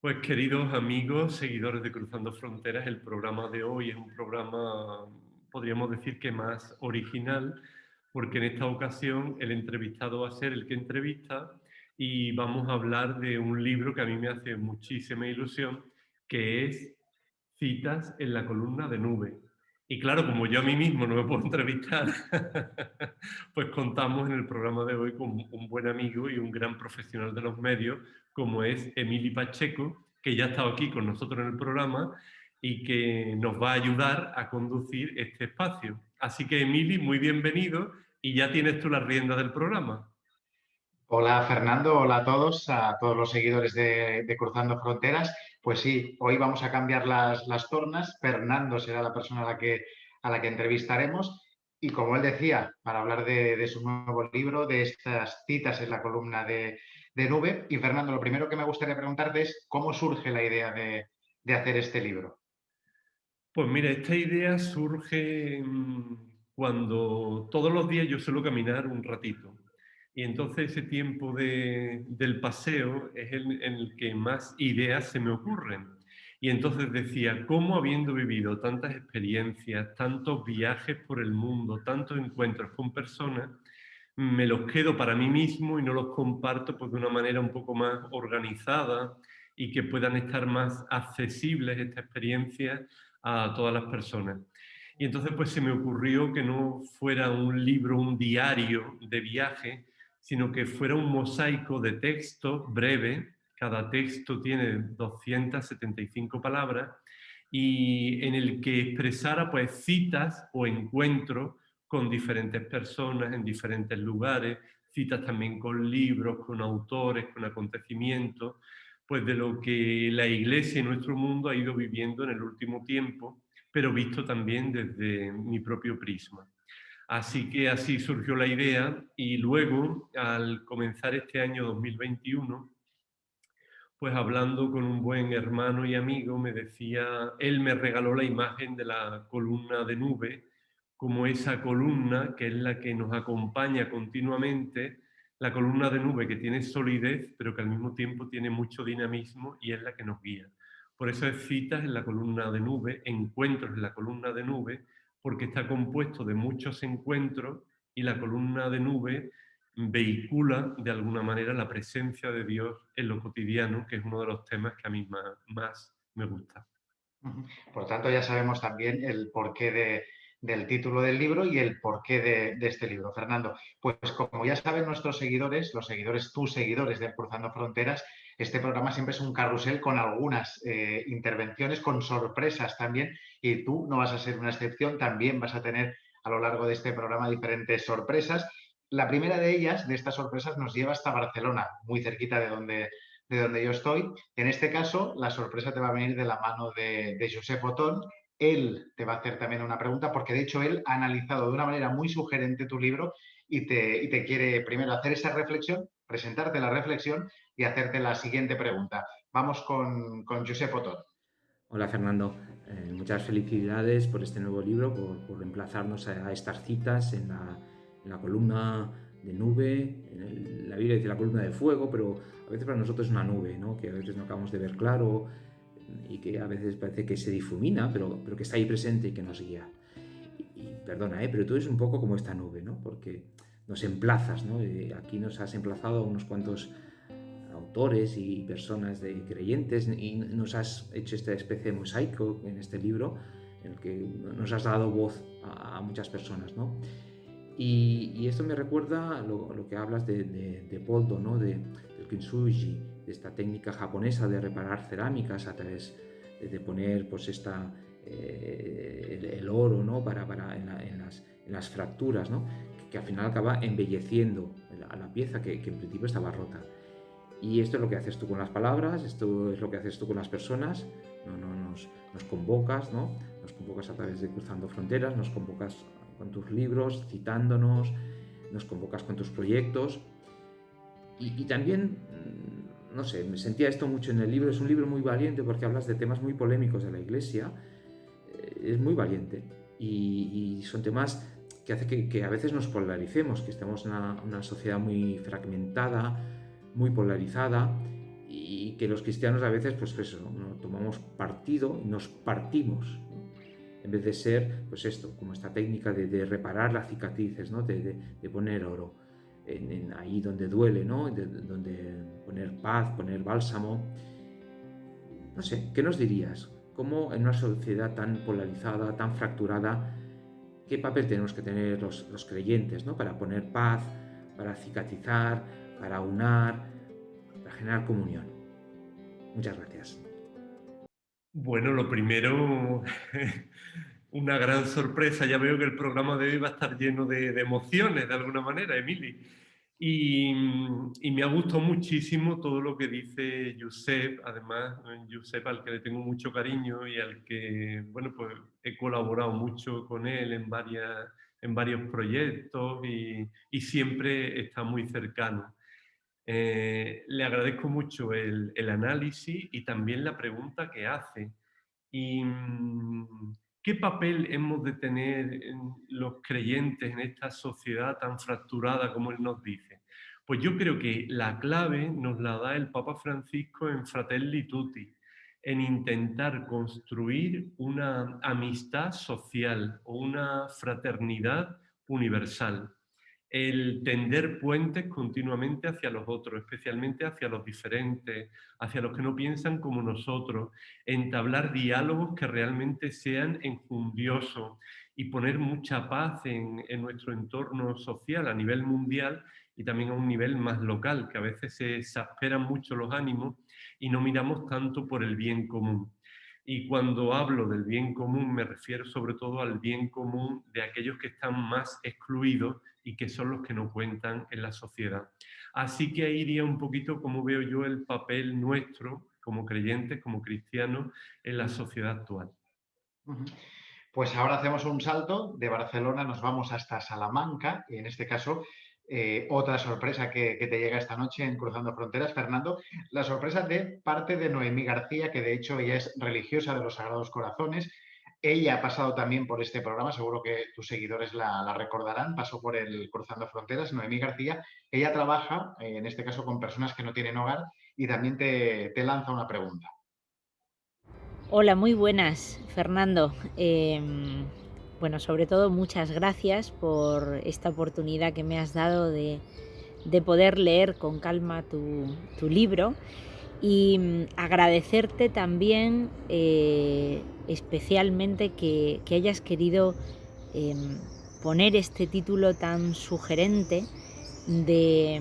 Pues queridos amigos, seguidores de Cruzando Fronteras, el programa de hoy es un programa, podríamos decir que más original, porque en esta ocasión el entrevistado va a ser el que entrevista y vamos a hablar de un libro que a mí me hace muchísima ilusión, que es Citas en la columna de nube. Y claro, como yo a mí mismo no me puedo entrevistar, pues contamos en el programa de hoy con un buen amigo y un gran profesional de los medios, como es Emili Pacheco, que ya ha estado aquí con nosotros en el programa y que nos va a ayudar a conducir este espacio. Así que, Emili, muy bienvenido y ya tienes tú la rienda del programa. Hola Fernando, hola a todos los seguidores de Cruzando Fronteras. Pues sí, hoy vamos a cambiar las tornas. Fernando será la persona a la que entrevistaremos. Y como él decía, para hablar de su nuevo libro, de estas citas en la columna de Nube. Y Fernando, lo primero que me gustaría preguntarte es cómo surge la idea de hacer este libro. Pues mira, esta idea surge cuando todos los días yo suelo caminar un ratito. Y entonces ese tiempo del paseo es en el que más ideas se me ocurren. Y entonces decía, ¿cómo habiendo vivido tantas experiencias, tantos viajes por el mundo, tantos encuentros con personas, me los quedo para mí mismo y no los comparto pues, de una manera un poco más organizada y que puedan estar más accesibles estas experiencias a todas las personas? Y entonces pues se me ocurrió que no fuera un libro, un diario de viaje, sino que fuera un mosaico de texto breve. Cada texto tiene 275 palabras y en el que expresara pues citas o encuentros con diferentes personas en diferentes lugares, citas también con libros, con autores, con acontecimientos, pues de lo que la Iglesia y nuestro mundo ha ido viviendo en el último tiempo, pero visto también desde mi propio prisma. Así que así surgió la idea y luego, al comenzar este año 2021, pues hablando con un buen hermano y amigo, me decía, él me regaló la imagen de la columna de nube, como esa columna que es la que nos acompaña continuamente, la columna de nube que tiene solidez, pero que al mismo tiempo tiene mucho dinamismo y es la que nos guía. Por eso es citas en la columna de nube, encuentros en la columna de nube, porque está compuesto de muchos encuentros y la columna de nube vehicula de alguna manera la presencia de Dios en lo cotidiano, que es uno de los temas que a mí más me gusta. Ujú. Por lo tanto, ya sabemos también el porqué del título del libro y el porqué de este libro. Fernando, pues como ya saben nuestros seguidores, los seguidores, tus seguidores de Cruzando Fronteras, este programa siempre es un carrusel con algunas intervenciones, con sorpresas también, y tú no vas a ser una excepción, también vas a tener a lo largo de este programa diferentes sorpresas. La primera de ellas, de estas sorpresas, nos lleva hasta Barcelona, muy cerquita de donde yo estoy. En este caso, la sorpresa te va a venir de la mano de Josep Otón. Él te va a hacer también una pregunta, porque de hecho él ha analizado de una manera muy sugerente tu libro y te quiere primero hacer esa reflexión, presentarte la reflexión y hacerte la siguiente pregunta. Vamos con Josep Otón. Hola Fernando, muchas felicidades por este nuevo libro, por emplazarnos a estas citas en la columna de nube. La Biblia dice la columna de fuego, pero a veces para nosotros es una nube, ¿no? Que a veces no acabamos de ver claro y que a veces parece que se difumina, pero que está ahí presente y que nos guía. Y perdona, pero tú eres un poco como esta nube, ¿no? Porque nos emplazas, ¿no? Aquí nos has emplazado a unos cuantos autores y personas de creyentes y nos has hecho esta especie de mosaico en este libro en el que nos has dado voz a muchas personas, ¿no? Y esto me recuerda lo que hablas de Poldo, ¿no? Del kintsugi, de esta técnica japonesa de reparar cerámicas a través de poner pues el oro, ¿no? En las fracturas, ¿no? Que al final acaba embelleciendo a la pieza que en principio estaba rota. Y esto es lo que haces tú con las palabras, esto es lo que haces tú con las personas, nos convocas, ¿no? Nos convocas a través de Cruzando Fronteras, nos convocas con tus libros, citándonos, nos convocas con tus proyectos. Y también, no sé, me sentía esto mucho en el libro, es un libro muy valiente porque hablas de temas muy polémicos de la Iglesia, es muy valiente y son temas que hace que a veces nos polaricemos, que estemos en una sociedad muy fragmentada, muy polarizada y que los cristianos a veces, pues eso, ¿no? Tomamos partido y nos partimos, ¿no? En vez de ser, pues esto, como esta técnica de reparar las cicatrices, ¿no? De poner oro ahí donde duele, ¿no? Donde poner paz, poner bálsamo. No sé, ¿qué nos dirías? ¿Cómo en una sociedad tan polarizada, tan fracturada, qué papel tenemos que tener los creyentes, ¿no? Para poner paz, para cicatrizar, para aunar, para generar comunión? Muchas gracias. Bueno, lo primero, una gran sorpresa. Ya veo que el programa de hoy va a estar lleno de emociones, de alguna manera, Emily. Y me ha gustado muchísimo todo lo que dice Josep, además, Josep al que le tengo mucho cariño y al que, bueno, pues he colaborado mucho con él en varios proyectos y siempre está muy cercano. Le agradezco mucho el análisis y también la pregunta que hace. ¿Y qué papel hemos de tener los creyentes en esta sociedad tan fracturada como él nos dice? Pues yo creo que la clave nos la da el Papa Francisco en Fratelli Tutti, en intentar construir una amistad social o una fraternidad universal, el tender puentes continuamente hacia los otros, especialmente hacia los diferentes, hacia los que no piensan como nosotros, entablar diálogos que realmente sean enjundiosos y poner mucha paz en nuestro entorno social a nivel mundial y también a un nivel más local, que a veces se exasperan mucho los ánimos y no miramos tanto por el bien común. Y cuando hablo del bien común me refiero sobre todo al bien común de aquellos que están más excluidos y que son los que no cuentan en la sociedad. Así que ahí iría un poquito cómo veo yo el papel nuestro como creyentes, como cristianos, en la sociedad actual. Ujú. Pues ahora hacemos un salto de Barcelona, nos vamos hasta Salamanca y en este caso otra sorpresa que te llega esta noche en Cruzando Fronteras, Fernando, la sorpresa de parte de Noemí García, que de hecho ella es religiosa de los Sagrados Corazones. Ella ha pasado también por este programa, seguro que tus seguidores la recordarán, pasó por el Cruzando Fronteras, Noemí García. Ella trabaja, en este caso, con personas que no tienen hogar y también te lanza una pregunta. Hola, muy buenas, Fernando. Bueno, sobre todo muchas gracias por esta oportunidad que me has dado de poder leer con calma tu libro y agradecerte también especialmente que hayas querido poner este título tan sugerente de,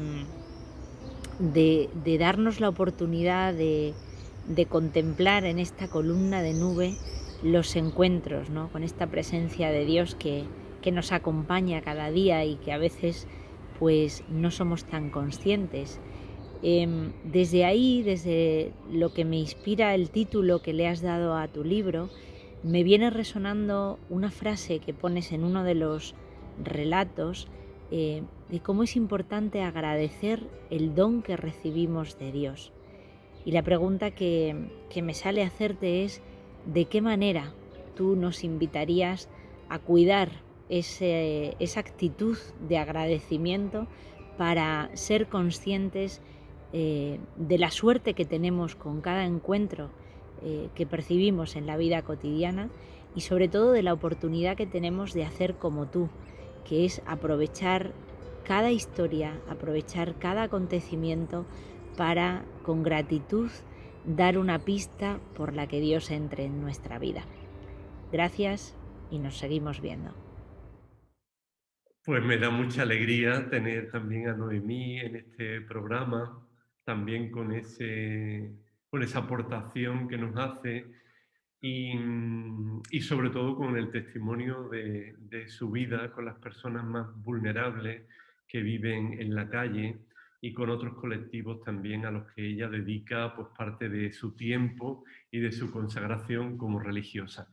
de darnos la oportunidad de contemplar en esta columna de nube los encuentros, ¿no? Con esta presencia de Dios que nos acompaña cada día y que a veces pues no somos tan conscientes. Desde ahí, desde lo que me inspira el título que le has dado a tu libro, me viene resonando una frase que pones en uno de los relatos de cómo es importante agradecer el don que recibimos de Dios. Y la pregunta que me sale a hacerte es, ¿de qué manera tú nos invitarías a cuidar esa actitud de agradecimiento para ser conscientes de la suerte que tenemos con cada encuentro que percibimos en la vida cotidiana y sobre todo de la oportunidad que tenemos de hacer como tú, que es aprovechar cada historia, aprovechar cada acontecimiento para, con gratitud, dar una pista por la que Dios entre en nuestra vida. Gracias y nos seguimos viendo. Pues me da mucha alegría tener también a Noemí en este programa, también con esa aportación que nos hace y sobre todo con el testimonio de su vida con las personas más vulnerables que viven en la calle y con otros colectivos también a los que ella dedica pues, parte de su tiempo y de su consagración como religiosa.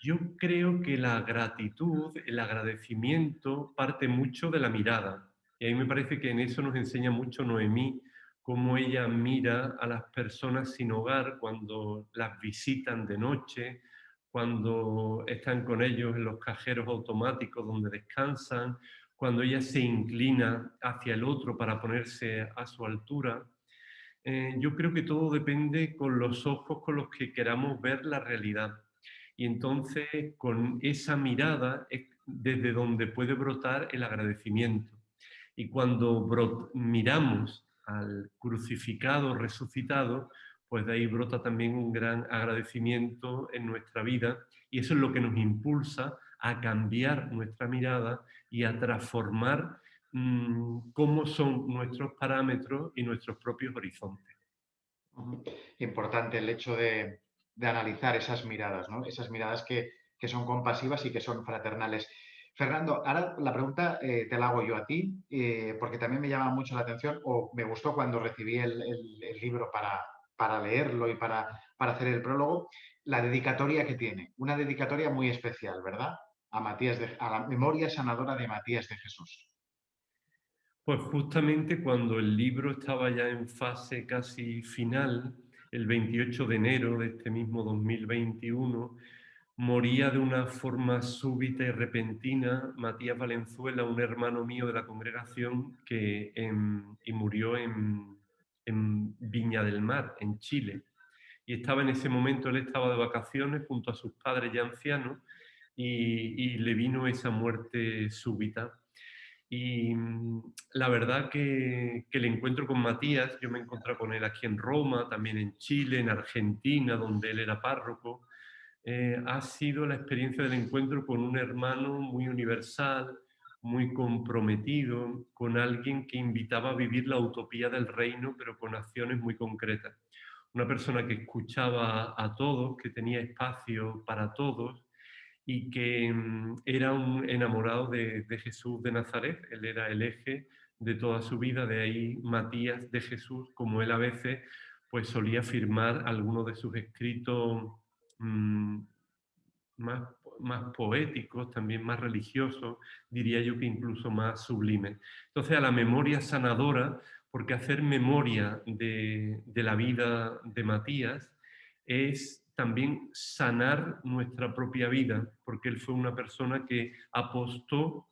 Yo creo que la gratitud, el agradecimiento parte mucho de la mirada. Y a mí me parece que en eso nos enseña mucho Noemí, cómo ella mira a las personas sin hogar cuando las visitan de noche, cuando están con ellos en los cajeros automáticos donde descansan, cuando ella se inclina hacia el otro para ponerse a su altura. yo creo que todo depende con los ojos con los que queramos ver la realidad. Y entonces con esa mirada es desde donde puede brotar el agradecimiento. Y cuando miramos al crucificado, resucitado, pues de ahí brota también un gran agradecimiento en nuestra vida, y eso es lo que nos impulsa a cambiar nuestra mirada y a transformar cómo son nuestros parámetros y nuestros propios horizontes. Importante el hecho de analizar esas miradas, ¿no? Esas miradas que son compasivas y que son fraternales. Fernando, ahora la pregunta te la hago yo a ti, porque también me llama mucho la atención, o me gustó cuando recibí el libro para leerlo y para hacer el prólogo, la dedicatoria que tiene. Una dedicatoria muy especial, ¿verdad? A la memoria sanadora de Matías de Jesús. Pues justamente cuando el libro estaba ya en fase casi final, el 28 de enero de este mismo 2021, moría de una forma súbita y repentina Matías Valenzuela, un hermano mío de la congregación, y murió en Viña del Mar, en Chile. Y estaba en ese momento, él estaba de vacaciones junto a sus padres ya ancianos, y le vino esa muerte súbita. Y la verdad que el encuentro con Matías, yo me encontré con él aquí en Roma, también en Chile, en Argentina, donde él era párroco, ha sido la experiencia del encuentro con un hermano muy universal, muy comprometido, con alguien que invitaba a vivir la utopía del reino, pero con acciones muy concretas. Una persona que escuchaba a todos, que tenía espacio para todos, y que era un enamorado de Jesús de Nazaret. Él era el eje de toda su vida, de ahí Matías de Jesús, como él a veces pues solía firmar algunos de sus escritos mmm, más poéticos, también más religiosos, diría yo que incluso más sublimes. Entonces, a la memoria sanadora, porque hacer memoria de la vida de Matías es también sanar nuestra propia vida, porque él fue una persona que apostó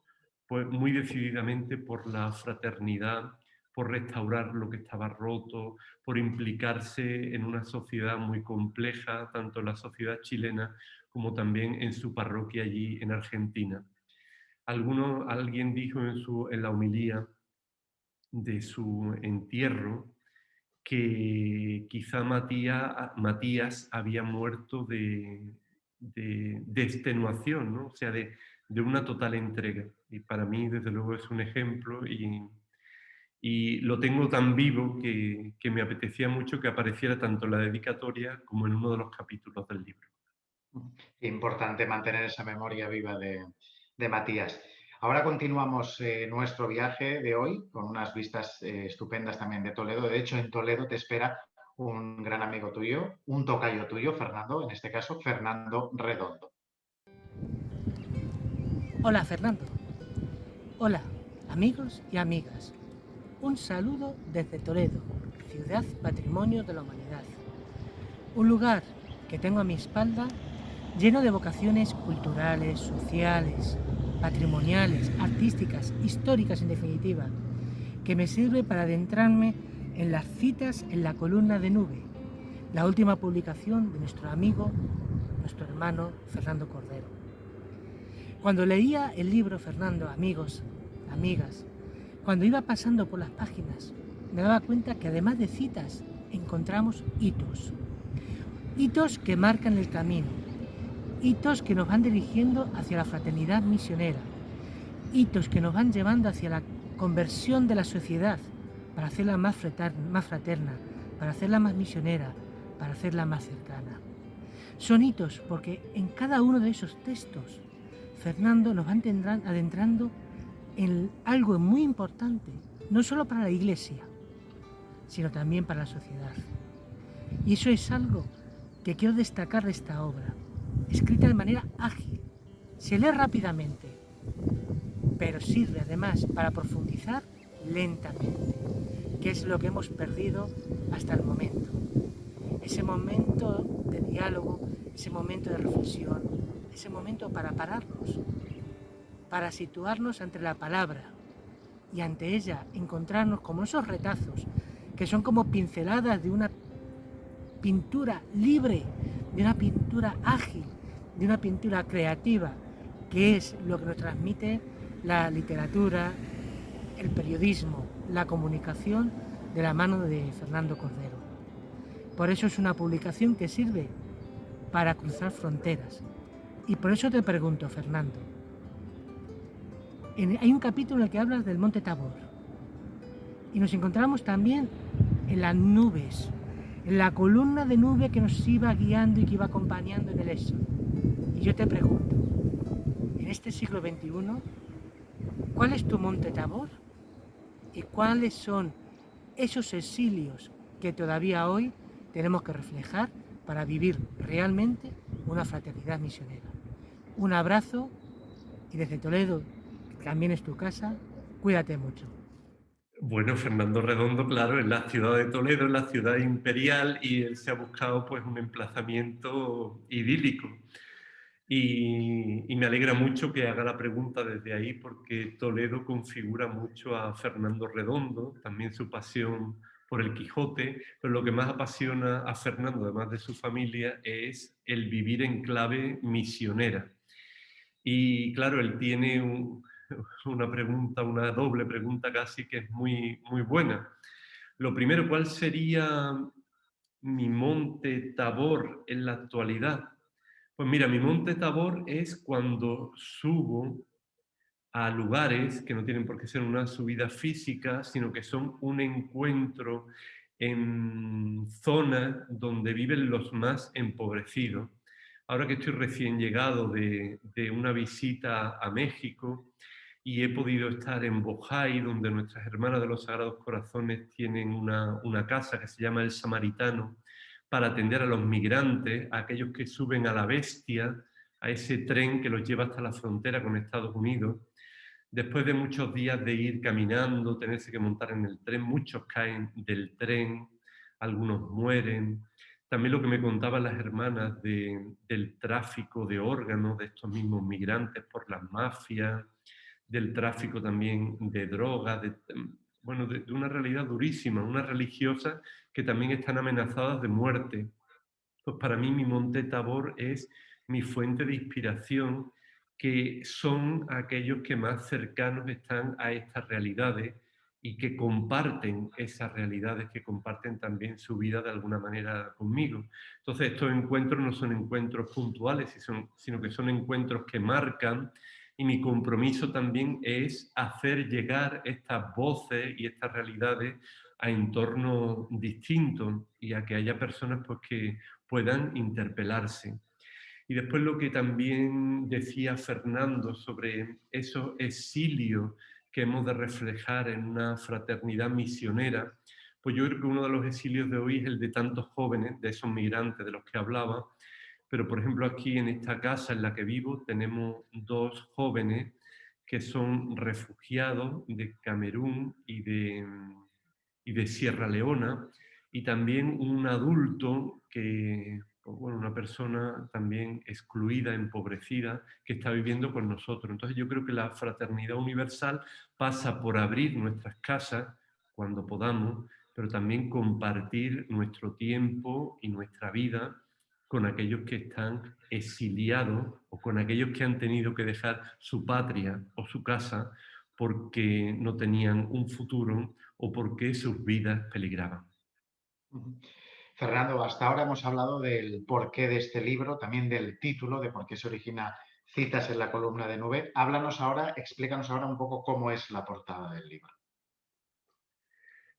pues, muy decididamente por la fraternidad, por restaurar lo que estaba roto, por implicarse en una sociedad muy compleja, tanto la sociedad chilena como también en su parroquia allí en Argentina. Alguien dijo en la homilía de su entierro que quizá Matías había muerto de extenuación, ¿no? O sea, de una total entrega. Y para mí, desde luego, es un ejemplo y lo tengo tan vivo que me apetecía mucho que apareciera tanto en la dedicatoria como en uno de los capítulos del libro. Importante mantener esa memoria viva de Matías. Ahora continuamos nuestro viaje de hoy con unas vistas estupendas también de Toledo. De hecho, en Toledo te espera un gran amigo tuyo, un tocayo tuyo, Fernando, en este caso, Fernando Redondo. Hola, Fernando. Hola, amigos y amigas. Un saludo desde Toledo, ciudad patrimonio de la humanidad. Un lugar que tengo a mi espalda lleno de vocaciones culturales, sociales, patrimoniales, artísticas, históricas en definitiva, que me sirve para adentrarme en las citas en la columna de Nube, la última publicación de nuestro amigo, nuestro hermano Fernando Cordero. Cuando leía el libro, Fernando, amigos, amigas, cuando iba pasando por las páginas, me daba cuenta que además de citas, encontramos hitos. Hitos que marcan el camino, hitos que nos van dirigiendo hacia la fraternidad misionera, hitos que nos van llevando hacia la conversión de la sociedad para hacerla más fraterna, para hacerla más misionera, para hacerla más cercana. Son hitos porque en cada uno de esos textos Fernando nos va adentrando en algo muy importante, no solo para la Iglesia, sino también para la sociedad. Y eso es algo que quiero destacar de esta obra, escrita de manera ágil, se lee rápidamente, pero sirve además para profundizar lentamente, que es lo que hemos perdido hasta el momento. Ese momento de diálogo, ese momento de reflexión, ese momento para pararnos, para situarnos ante la palabra y ante ella encontrarnos como esos retazos que son como pinceladas de una pintura libre, de una pintura ágil, de una pintura creativa, que es lo que nos transmite la literatura, el periodismo, la comunicación de la mano de Fernando Cordero. Por eso es una publicación que sirve para cruzar fronteras. Y por eso te pregunto, Fernando, hay un capítulo en el que hablas del Monte Tabor y nos encontramos también en las nubes, en la columna de nube que nos iba guiando y que iba acompañando en el éxodo. Y yo te pregunto, en este siglo XXI, ¿cuál es tu Monte Tabor? ¿Y cuáles son esos exilios que todavía hoy tenemos que reflejar para vivir realmente una fraternidad misionera? Un abrazo y desde Toledo, que también es tu casa, cuídate mucho. Bueno, Fernando Redondo, claro, es la ciudad de Toledo, es la ciudad imperial y él se ha buscado pues un emplazamiento idílico. Y me alegra mucho que haga la pregunta desde ahí porque Toledo configura mucho a Fernando Redondo, también su pasión por el Quijote, pero lo que más apasiona a Fernando, además de su familia, es el vivir en clave misionera. Y claro, él tiene una pregunta, una doble pregunta casi que es muy, muy buena. Lo primero, ¿cuál sería mi monte Tabor en la actualidad? Pues mira, mi monte Tabor es cuando subo a lugares que no tienen por qué ser una subida física, sino que son un encuentro en zonas donde viven los más empobrecidos. Ahora que estoy recién llegado de una visita a México y he podido estar en Bojay, donde nuestras hermanas de los Sagrados Corazones tienen una casa que se llama El Samaritano, para atender a los migrantes, a aquellos que suben a la Bestia, a ese tren que los lleva hasta la frontera con Estados Unidos. Después de muchos días de ir caminando, tenerse que montar en el tren, muchos caen del tren, algunos mueren. También lo que me contaban las hermanas del tráfico de órganos de estos mismos migrantes por las mafias, del tráfico también de drogas, bueno, de una realidad durísima, unas religiosas que también están amenazadas de muerte. Pues para mí mi monte Tabor es mi fuente de inspiración, que son aquellos que más cercanos están a estas realidades y que comparten esas realidades, que comparten también su vida de alguna manera conmigo. Entonces estos encuentros no son encuentros puntuales, sino que son encuentros que marcan, y mi compromiso también es hacer llegar estas voces y estas realidades a entornos distintos y a que haya personas pues, que puedan interpelarse. Y después lo que también decía Fernando sobre esos exilios que hemos de reflejar en una fraternidad misionera, pues yo creo que uno de los exilios de hoy es el de tantos jóvenes, de esos migrantes de los que hablaba, pero por ejemplo aquí en esta casa en la que vivo tenemos dos jóvenes que son refugiados de Camerún y de Sierra Leona, y también un adulto que, pues bueno, una persona también excluida, empobrecida, que está viviendo con nosotros. Entonces yo creo que la fraternidad universal pasa por abrir nuestras casas cuando podamos, pero también compartir nuestro tiempo y nuestra vida con aquellos que están exiliados o con aquellos que han tenido que dejar su patria o su casa porque no tenían un futuro o porque sus vidas peligraban. Fernando, hasta ahora hemos hablado del porqué de este libro, también del título, de por qué se origina Citas en la columna de nube. Explícanos ahora un poco cómo es la portada del libro.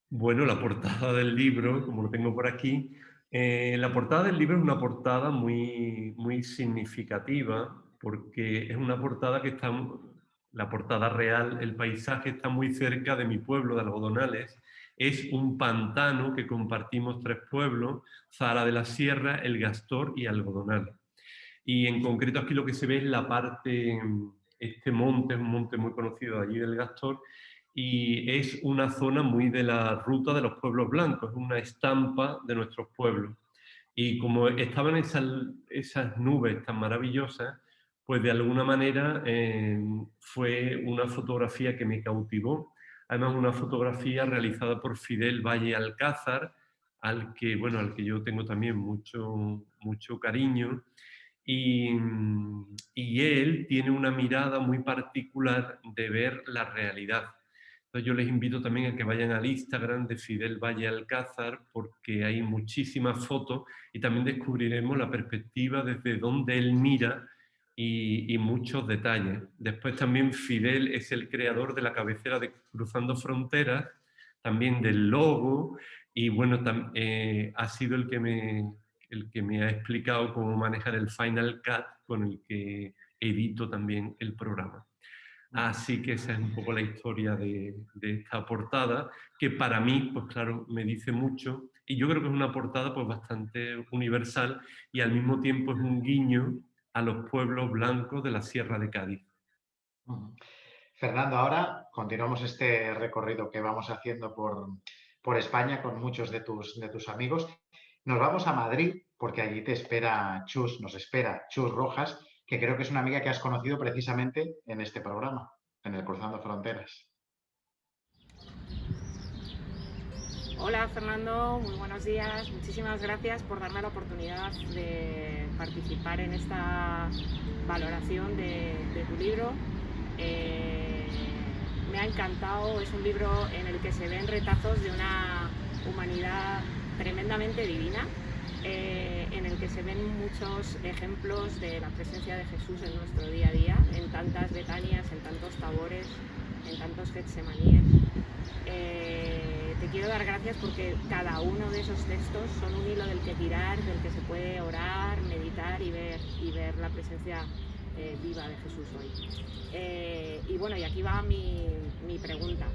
Bueno, la portada del libro, como lo tengo por aquí, la portada del libro es una portada muy, muy significativa porque es una portada que está, la portada real, el paisaje está muy cerca de mi pueblo de Algodonales. Es un pantano que compartimos tres pueblos, Zahara de la Sierra, El Gastor y Algodonales. Y en concreto aquí lo que se ve es la parte, este monte, es un monte muy conocido de allí del Gastor, y es una zona muy de la ruta de los pueblos blancos, es una estampa de nuestros pueblos. Y como estaban esas nubes tan maravillosas, pues de alguna manera fue una fotografía que me cautivó. Además, una fotografía realizada por Fidel Valle Alcázar, al que, bueno, al que yo tengo también mucho cariño. Y él tiene una mirada muy particular de ver la realidad. Entonces yo les invito también a que vayan al Instagram de Fidel Valle Alcázar, porque hay muchísimas fotos y también descubriremos la perspectiva desde donde él mira y muchos detalles. Después también Fidel es el creador de la cabecera de Cruzando Fronteras, también del logo, y bueno, ha sido el que me ha explicado cómo manejar el Final Cut con el que edito también el programa. Así que esa es un poco la historia de esta portada, que para mí, pues claro, me dice mucho, y yo creo que es una portada pues bastante universal y al mismo tiempo es un guiño a los pueblos blancos de la Sierra de Cádiz. Fernando, ahora continuamos este recorrido que vamos haciendo por España con muchos de tus amigos. Nos vamos a Madrid porque allí nos espera Chus Rojas, que creo que es una amiga que has conocido precisamente en este programa, en el Cruzando Fronteras. Hola Fernando, muy buenos días. Muchísimas gracias por darme la oportunidad de participar en esta valoración de tu libro. Me ha encantado, es un libro en el que se ven retazos de una humanidad tremendamente divina, en el que se ven muchos ejemplos de la presencia de Jesús en nuestro día a día, en tantas Betanias, en tantos Tabores, en tantos Getsemaníes. Te quiero dar gracias porque cada uno de esos textos son un hilo del que tirar, del que se puede orar, meditar y ver la presencia viva de Jesús hoy. Y bueno, y aquí va mi pregunta.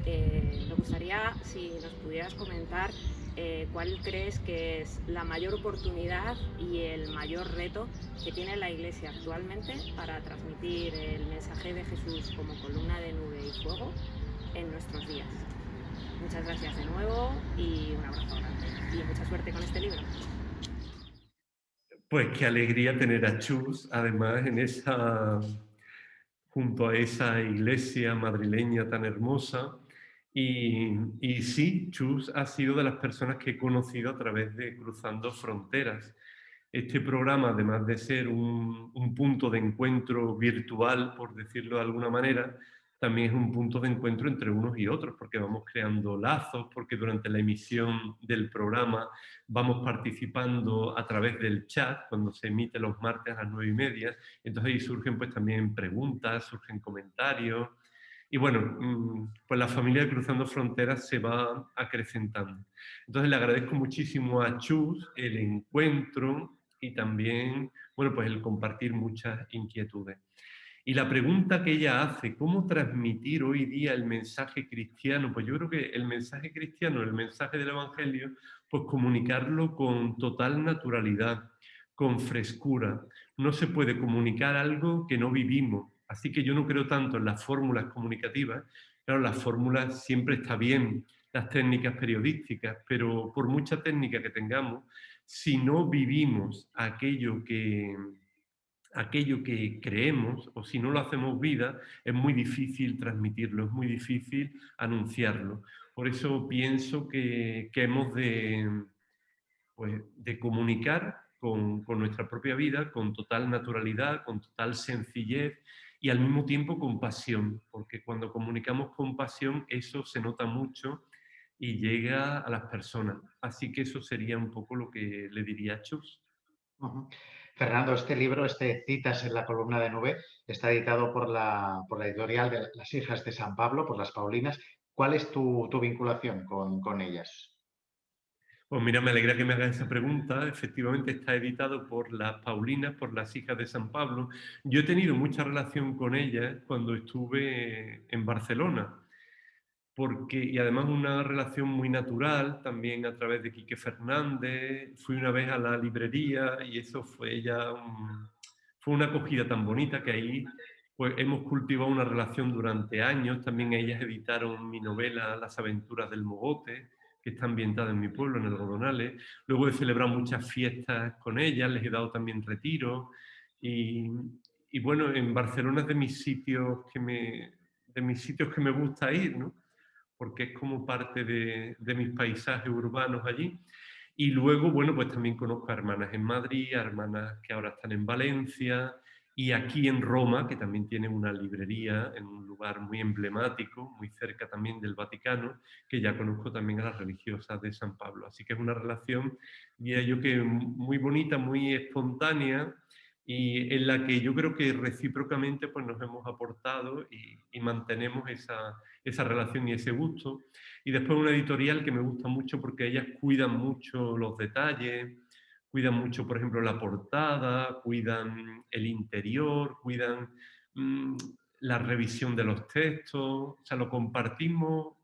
Me gustaría si nos pudieras comentar cuál crees que es la mayor oportunidad y el mayor reto que tiene la Iglesia actualmente para transmitir el mensaje de Jesús como columna de nube y fuego en nuestros días. Muchas gracias de nuevo y un abrazo grande y mucha suerte con este libro. Pues qué alegría tener a Chus, además, junto a esa iglesia madrileña tan hermosa. Y sí, Chus ha sido de las personas que he conocido a través de Cruzando Fronteras. Este programa, además de ser un punto de encuentro virtual, por decirlo de alguna manera, también es un punto de encuentro entre unos y otros, porque vamos creando lazos, porque durante la emisión del programa vamos participando a través del chat, cuando se emite los martes a las 9:30, entonces ahí surgen pues también preguntas, surgen comentarios, y bueno, pues la familia de Cruzando Fronteras se va acrecentando. Entonces le agradezco muchísimo a Chus el encuentro y también, bueno, pues el compartir muchas inquietudes. Y la pregunta que ella hace, ¿cómo transmitir hoy día el mensaje cristiano? Pues yo creo que el mensaje cristiano, el mensaje del Evangelio, pues comunicarlo con total naturalidad, con frescura. No se puede comunicar algo que no vivimos. Así que yo no creo tanto en las fórmulas comunicativas. Claro, las fórmulas siempre está bien, las técnicas periodísticas, pero por mucha técnica que tengamos, si no vivimos aquello que creemos, o si no lo hacemos vida, es muy difícil transmitirlo, es muy difícil anunciarlo. Por eso pienso que hemos pues, de comunicar con nuestra propia vida, con total naturalidad, con total sencillez y al mismo tiempo con pasión, porque cuando comunicamos con pasión eso se nota mucho y llega a las personas. Así que eso sería un poco lo que le diría a Chus. Fernando, este libro, Citas en la columna de nube, está editado por la editorial de las Hijas de San Pablo, por las Paulinas. ¿Cuál es tu vinculación con ellas? Pues mira, me alegra que me hagas esa pregunta. Efectivamente está editado por las Paulinas, por las Hijas de San Pablo. Yo he tenido mucha relación con ellas cuando estuve en Barcelona, y además una relación muy natural, también a través de Quique Fernández. Fui una vez a la librería y eso fue fue una acogida tan bonita que ahí pues hemos cultivado una relación durante años. También ellas editaron mi novela Las aventuras del Mogote, que está ambientada en mi pueblo, en el Godonales. Luego he celebrado muchas fiestas con ellas, les he dado también retiros. Y bueno, en Barcelona es de mis sitios de mis sitios que me gusta ir, ¿no? Porque es como parte de mis paisajes urbanos allí. Y luego, bueno, pues también conozco a hermanas en Madrid, a hermanas que ahora están en Valencia, y aquí en Roma, que también tienen una librería en un lugar muy emblemático, muy cerca también del Vaticano, que ya conozco también a las religiosas de San Pablo. Así que es una relación, diría yo, que muy bonita, muy espontánea, y en la que yo creo que recíprocamente pues, nos hemos aportado y mantenemos esa relación y ese gusto. Y después una editorial que me gusta mucho porque ellas cuidan mucho los detalles, cuidan mucho, por ejemplo, la portada, cuidan el interior, cuidan mmm, la revisión de los textos, o sea, lo compartimos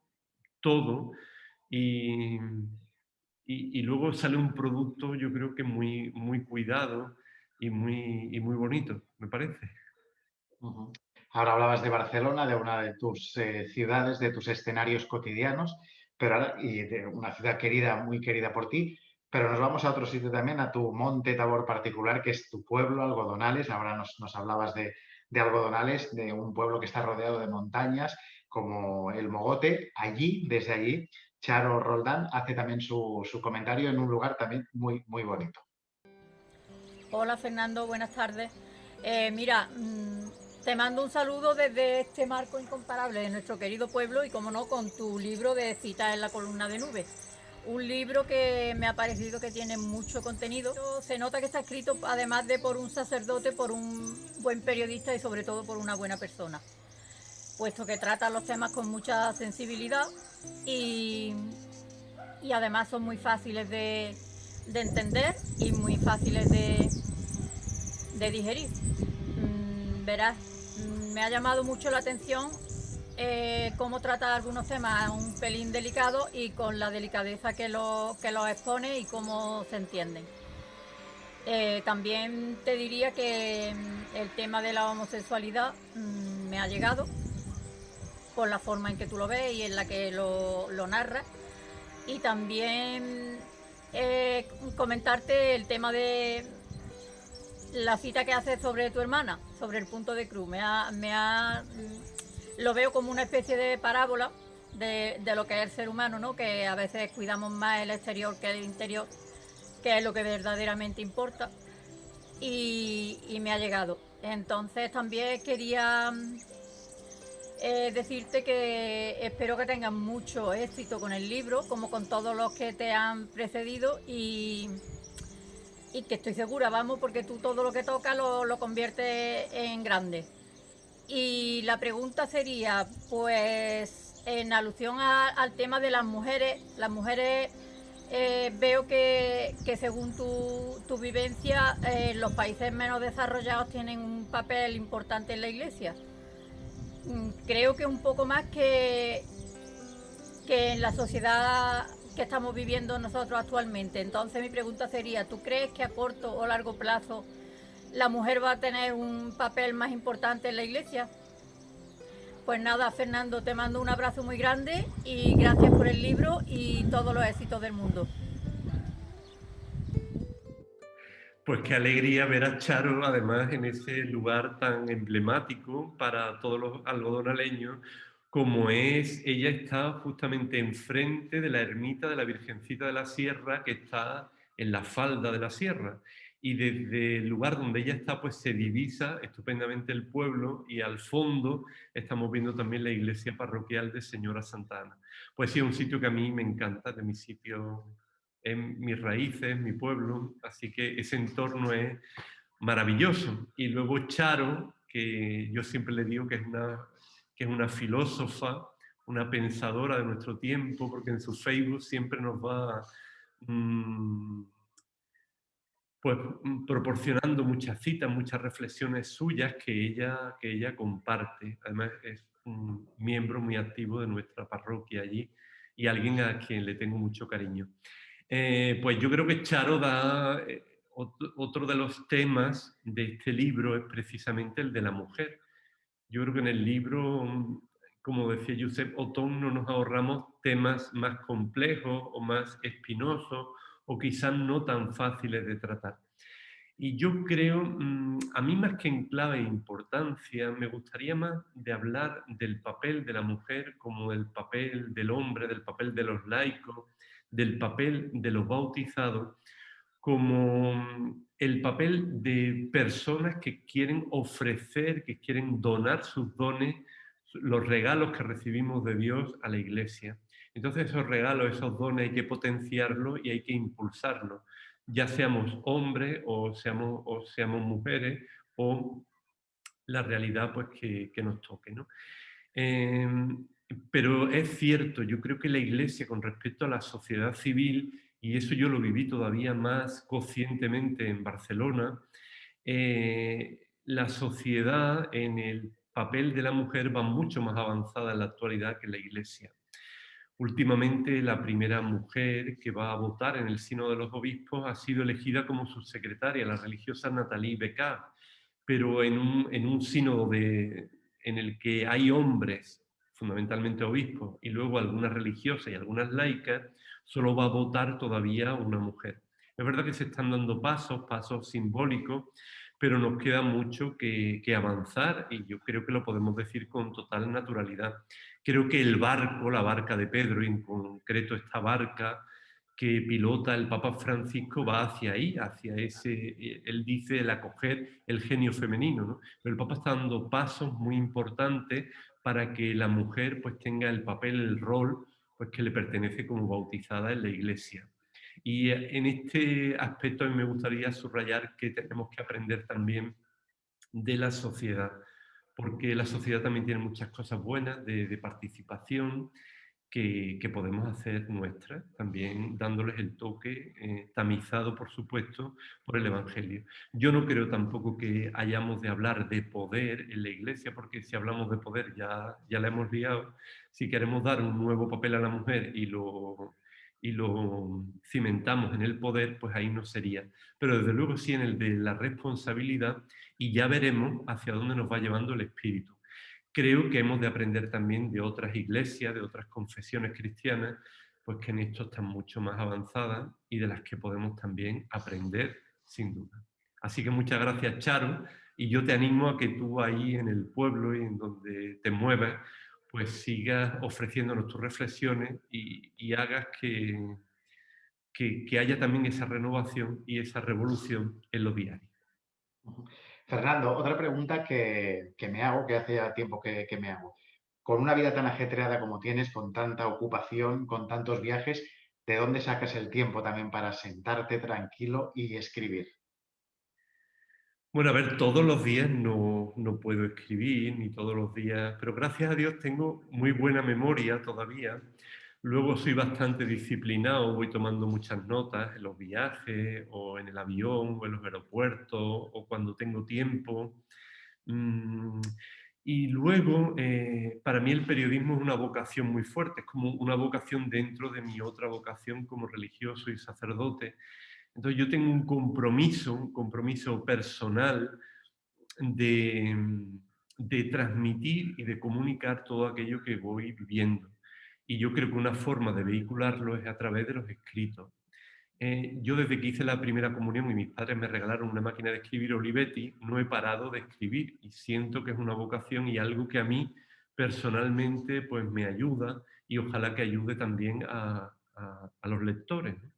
todo y, y luego sale un producto, yo creo que muy cuidado y muy bonito, me parece. Ujú. Ahora hablabas de Barcelona, de una de tus ciudades, de tus escenarios cotidianos, pero y de una ciudad querida, muy querida por ti, pero nos vamos a otro sitio también, a tu monte Tabor particular, que es tu pueblo, Algodonales. Ahora nos hablabas de Algodonales, de un pueblo que está rodeado de montañas, como el Mogote. Allí, desde allí, Charo Roldán hace también su comentario en un lugar también muy bonito. Hola Fernando, buenas tardes. Mira, te mando un saludo desde este marco incomparable de nuestro querido pueblo y, como no, con tu libro de Citas en la columna de nubes. Un libro que me ha parecido que tiene mucho contenido. Se nota que está escrito, además de por un sacerdote, por un buen periodista y sobre todo por una buena persona, puesto que trata los temas con mucha sensibilidad y además son muy fáciles de entender y muy fáciles de digerir. Verás, me ha llamado mucho la atención cómo trata algunos temas un pelín delicados y con la delicadeza que los expone y cómo se entienden. También te diría que el tema de la homosexualidad me ha llegado por la forma en que tú lo ves y en la que lo narras. Y también comentarte el tema de la cita que haces sobre tu hermana, sobre el punto de cruz. Lo veo como una especie de parábola de lo que es el ser humano, ¿no? Que a veces cuidamos más el exterior que el interior, que es lo que verdaderamente importa. Y me ha llegado. Entonces también quería decirte que espero que tengas mucho éxito con el libro, como con todos los que te han precedido, y que estoy segura, vamos, porque tú todo lo que tocas lo conviertes en grande. Y la pregunta sería, pues, en alusión al tema de las mujeres, veo que según tu vivencia, los países menos desarrollados tienen un papel importante en la Iglesia. Creo que un poco más que en la sociedad que estamos viviendo nosotros actualmente. Entonces mi pregunta sería, ¿tú crees que a corto o largo plazo la mujer va a tener un papel más importante en la Iglesia? Pues nada, Fernando, te mando un abrazo muy grande y gracias por el libro y todos los éxitos del mundo. Pues qué alegría ver a Charo, además, en ese lugar tan emblemático para todos los algodonaleños, como es, ella está justamente enfrente de la ermita de la Virgencita de la Sierra, que está en la falda de la sierra. Y desde el lugar donde ella está, pues se divisa estupendamente el pueblo, y al fondo estamos viendo también la iglesia parroquial de Señora Santa Ana. Pues sí, es un sitio que a mí me encanta, de mis sitios, en mis raíces, mi pueblo, así que ese entorno es maravilloso. Y luego Charo, que yo siempre le digo que es una filósofa, una pensadora de nuestro tiempo, porque en su Facebook siempre nos va pues, proporcionando muchas citas, muchas reflexiones suyas que ella comparte. Además es un miembro muy activo de nuestra parroquia allí y alguien a quien le tengo mucho cariño. Pues yo creo que Charo da otro de los temas de este libro es precisamente el de la mujer. Yo creo que en el libro, como decía Josep Otón, no nos ahorramos temas más complejos o más espinosos o quizás no tan fáciles de tratar. Y yo creo, a mí más que en clave de importancia, me gustaría más de hablar del papel de la mujer como del papel del hombre, del papel de los laicos, del papel de los bautizados, como el papel de personas que quieren ofrecer, que quieren donar sus dones, los regalos que recibimos de Dios a la Iglesia. Entonces esos regalos, esos dones hay que potenciarlos y hay que impulsarlos, ya seamos hombres o seamos mujeres o la realidad pues que nos toque, ¿no? Eh, pero es cierto, yo creo que la Iglesia con respecto a la sociedad civil, y eso yo lo viví todavía más conscientemente en Barcelona, la sociedad en el papel de la mujer va mucho más avanzada en la actualidad que la Iglesia. Últimamente la primera mujer que va a votar en el Sínodo de los Obispos ha sido elegida como subsecretaria, la religiosa Nathalie Becard, pero en un sínodo en el que hay hombres, fundamentalmente obispos, y luego algunas religiosas y algunas laicas, solo va a votar todavía una mujer. Es verdad que se están dando pasos simbólicos, pero nos queda mucho que avanzar y yo creo que lo podemos decir con total naturalidad. Creo que el barco, la barca de Pedro, y en concreto esta barca que pilota el Papa Francisco, va hacia ahí, hacia ese, él dice, el acoger el genio femenino, ¿no? Pero el Papa está dando pasos muy importantes para que la mujer pues tenga el papel, el rol pues que le pertenece como bautizada en la Iglesia. Y en este aspecto a mí me gustaría subrayar que tenemos que aprender también de la sociedad, porque la sociedad también tiene muchas cosas buenas de participación que podemos hacer nuestras, también dándoles el toque, tamizado, por supuesto, por el Evangelio. Yo no creo tampoco que hayamos de hablar de poder en la Iglesia, porque si hablamos de poder ya la hemos liado. Si queremos dar un nuevo papel a la mujer y lo cimentamos en el poder, pues ahí no sería. Pero desde luego sí en el de la responsabilidad, y ya veremos hacia dónde nos va llevando el Espíritu. Creo que hemos de aprender también de otras iglesias, de otras confesiones cristianas, pues que en esto están mucho más avanzadas y de las que podemos también aprender, sin duda. Así que muchas gracias, Charo, y yo te animo a que tú ahí en el pueblo y en donde te muevas, pues sigas ofreciéndonos tus reflexiones y hagas que haya también esa renovación y esa revolución en lo diario. Fernando, otra pregunta que me hago, que hace ya tiempo que me hago. Con una vida tan ajetreada como tienes, con tanta ocupación, con tantos viajes, ¿de dónde sacas el tiempo también para sentarte tranquilo y escribir? Bueno, a ver, todos los días no puedo escribir, ni todos los días, pero gracias a Dios tengo muy buena memoria todavía. Luego soy bastante disciplinado, voy tomando muchas notas en los viajes, o en el avión, o en los aeropuertos, o cuando tengo tiempo. Mm, Y luego, para mí el periodismo es una vocación muy fuerte, es como una vocación dentro de mi otra vocación como religioso y sacerdote. Entonces yo tengo un compromiso personal de, de transmitir y de comunicar todo aquello que voy viviendo. Y yo creo que una forma de vehicularlo es a través de los escritos. Yo desde que hice la primera comunión y mis padres me regalaron una máquina de escribir Olivetti, no he parado de escribir y siento que es una vocación y algo que a mí personalmente pues me ayuda y ojalá que ayude también a los lectores, ¿no?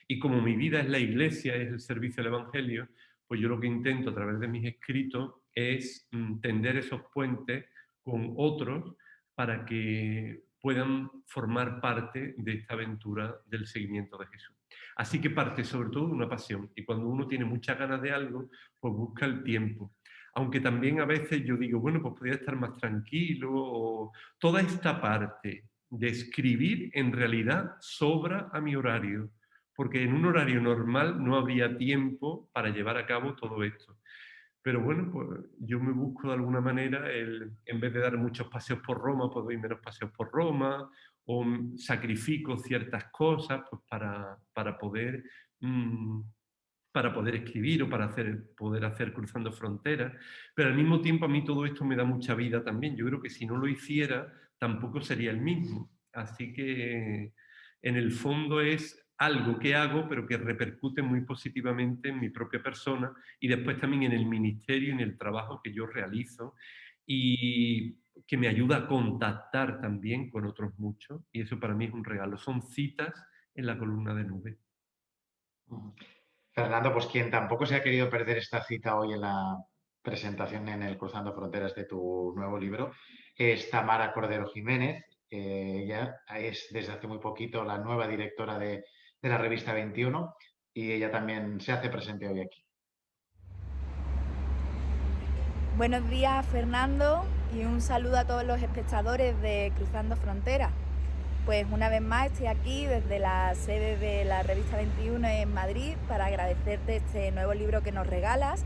Y como mi vida es la iglesia, es el servicio al Evangelio, pues yo lo que intento a través de mis escritos es tender esos puentes con otros para que puedan formar parte de esta aventura del seguimiento de Jesús. Así que parte sobre todo de una pasión y cuando uno tiene muchas ganas de algo, pues busca el tiempo. Aunque también a veces yo digo, bueno, pues podría estar más tranquilo. O toda esta parte de escribir en realidad sobra a mi horario, porque en un horario normal no habría tiempo para llevar a cabo todo esto. Pero bueno, pues yo me busco de alguna manera, en vez de dar muchos paseos por Roma, pues doy menos paseos por Roma, o sacrifico ciertas cosas pues mm, para poder escribir o para poder hacer Cruzando Fronteras. Pero al mismo tiempo a mí todo esto me da mucha vida también. Yo creo que si no lo hiciera, tampoco sería el mismo. Así que en el fondo es algo que hago, pero que repercute muy positivamente en mi propia persona y después también en el ministerio y en el trabajo que yo realizo y que me ayuda a contactar también con otros muchos y eso para mí es un regalo. Son citas en la columna de nube. Ujú. Fernando, pues quien tampoco se ha querido perder esta cita hoy en la presentación en el Cruzando Fronteras de tu nuevo libro es Tamara Cordero Jiménez. Ella es desde hace muy poquito la nueva directora de la revista 21 y ella también se hace presente hoy aquí. Buenos días, Fernando, y un saludo a todos los espectadores de Cruzando Fronteras. Pues una vez más estoy aquí desde la sede de la revista 21 en Madrid para agradecerte este nuevo libro que nos regalas,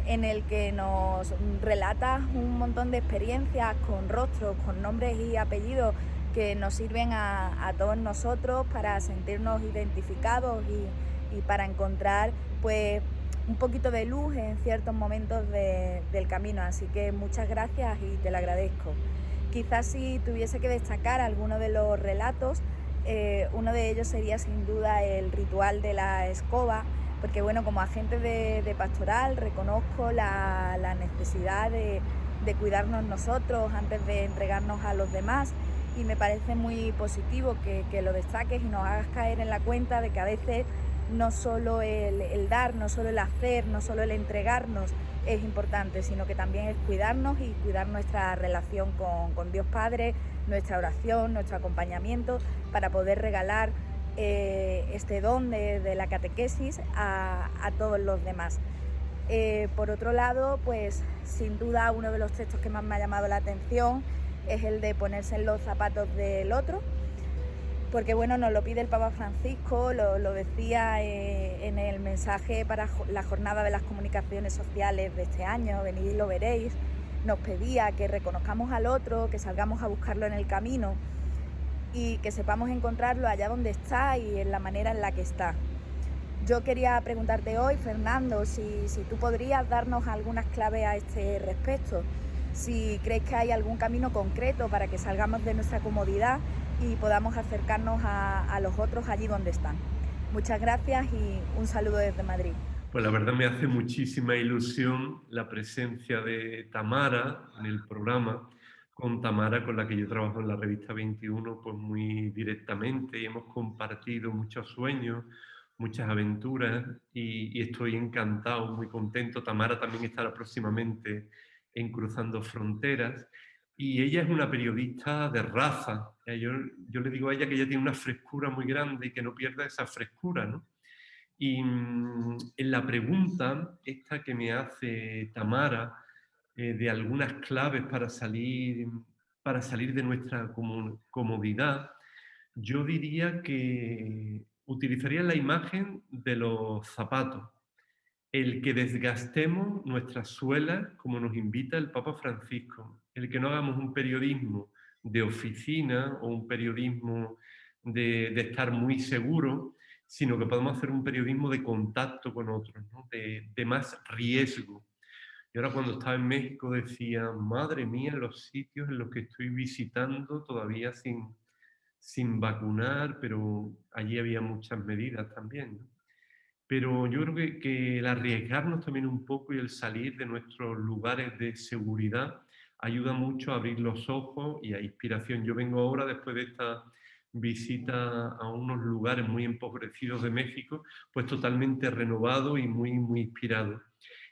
en el que nos relatas un montón de experiencias con rostros, con nombres y apellidos que nos sirven a todos nosotros para sentirnos identificados y para encontrar pues un poquito de luz en ciertos momentos del camino, así que muchas gracias y te lo agradezco. Quizás si tuviese que destacar alguno de los relatos, uno de ellos sería sin duda el ritual de la escoba, porque bueno, como agente de pastoral reconozco la necesidad de cuidarnos nosotros antes de entregarnos a los demás y me parece muy positivo que lo destaques y nos hagas caer en la cuenta de que a veces no solo el dar, no solo el hacer, no solo el entregarnos es importante, sino que también es cuidarnos y cuidar nuestra relación con Dios Padre, nuestra oración, nuestro acompañamiento, para poder regalar este don de la catequesis a todos los demás. Por otro lado, pues sin duda uno de los textos que más me ha llamado la atención es el de ponerse en los zapatos del otro, porque bueno, nos lo pide el Papa Francisco, lo decía en el mensaje para la jornada de las comunicaciones sociales de este año, venid y lo veréis, nos pedía que reconozcamos al otro, que salgamos a buscarlo en el camino y que sepamos encontrarlo allá donde está y en la manera en la que está. Yo quería preguntarte hoy, Fernando, si tú podrías darnos algunas claves a este respecto, si crees que hay algún camino concreto para que salgamos de nuestra comodidad y podamos acercarnos a los otros allí donde están. Muchas gracias y un saludo desde Madrid. Pues la verdad me hace muchísima ilusión la presencia de Tamara en el programa, con Tamara con la que yo trabajo en la revista 21 pues muy directamente y hemos compartido muchos sueños, muchas aventuras y estoy encantado, muy contento. Tamara también estará próximamente en Cruzando Fronteras y ella es una periodista de raza. Yo le digo a ella que ella tiene una frescura muy grande y que no pierda esa frescura, ¿no? Y en la pregunta esta que me hace Tamara de algunas claves para salir de nuestra comodidad, yo diría que utilizaría la imagen de los zapatos. El que desgastemos nuestras suelas, como nos invita el Papa Francisco. El que no hagamos un periodismo de oficina o un periodismo de estar muy seguro, sino que podamos hacer un periodismo de contacto con otros, ¿no? de más riesgo. Y ahora cuando estaba en México decía, madre mía, los sitios en los que estoy visitando todavía sin vacunar, pero allí había muchas medidas también, ¿no? Pero yo creo que el arriesgarnos también un poco y el salir de nuestros lugares de seguridad ayuda mucho a abrir los ojos y a inspiración. Yo vengo ahora después de esta visita a unos lugares muy empobrecidos de México, pues totalmente renovado y muy inspirado.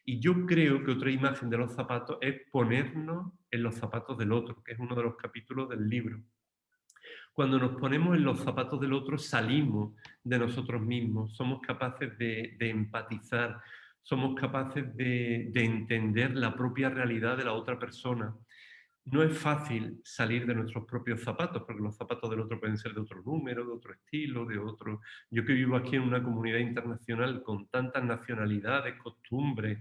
Y yo creo que otra imagen de los zapatos es ponernos en los zapatos del otro, que es uno de los capítulos del libro. Cuando nos ponemos en los zapatos del otro, salimos de nosotros mismos, somos capaces de empatizar, somos capaces de entender la propia realidad de la otra persona. No es fácil salir de nuestros propios zapatos, porque los zapatos del otro pueden ser de otro número, de otro estilo, de otro... Yo que vivo aquí en una comunidad internacional con tantas nacionalidades, costumbres,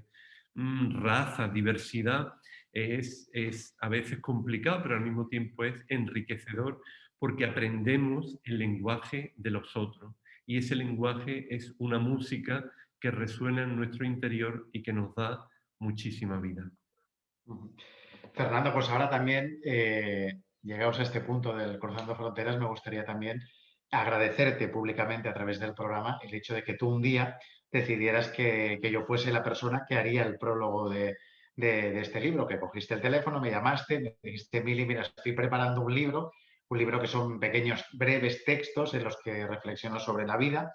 razas, diversidad, es a veces complicado, pero al mismo tiempo es enriquecedor porque aprendemos el lenguaje de los otros. Y ese lenguaje es una música que resuena en nuestro interior y que nos da muchísima vida. Fernando, pues ahora también, llegados a este punto del Cruzando Fronteras, me gustaría también agradecerte públicamente a través del programa el hecho de que tú un día decidieras que yo fuese la persona que haría el prólogo de este libro, que cogiste el teléfono, me llamaste, me dijiste, Mili, mira, estoy preparando un libro que son pequeños, breves textos en los que reflexiono sobre la vida,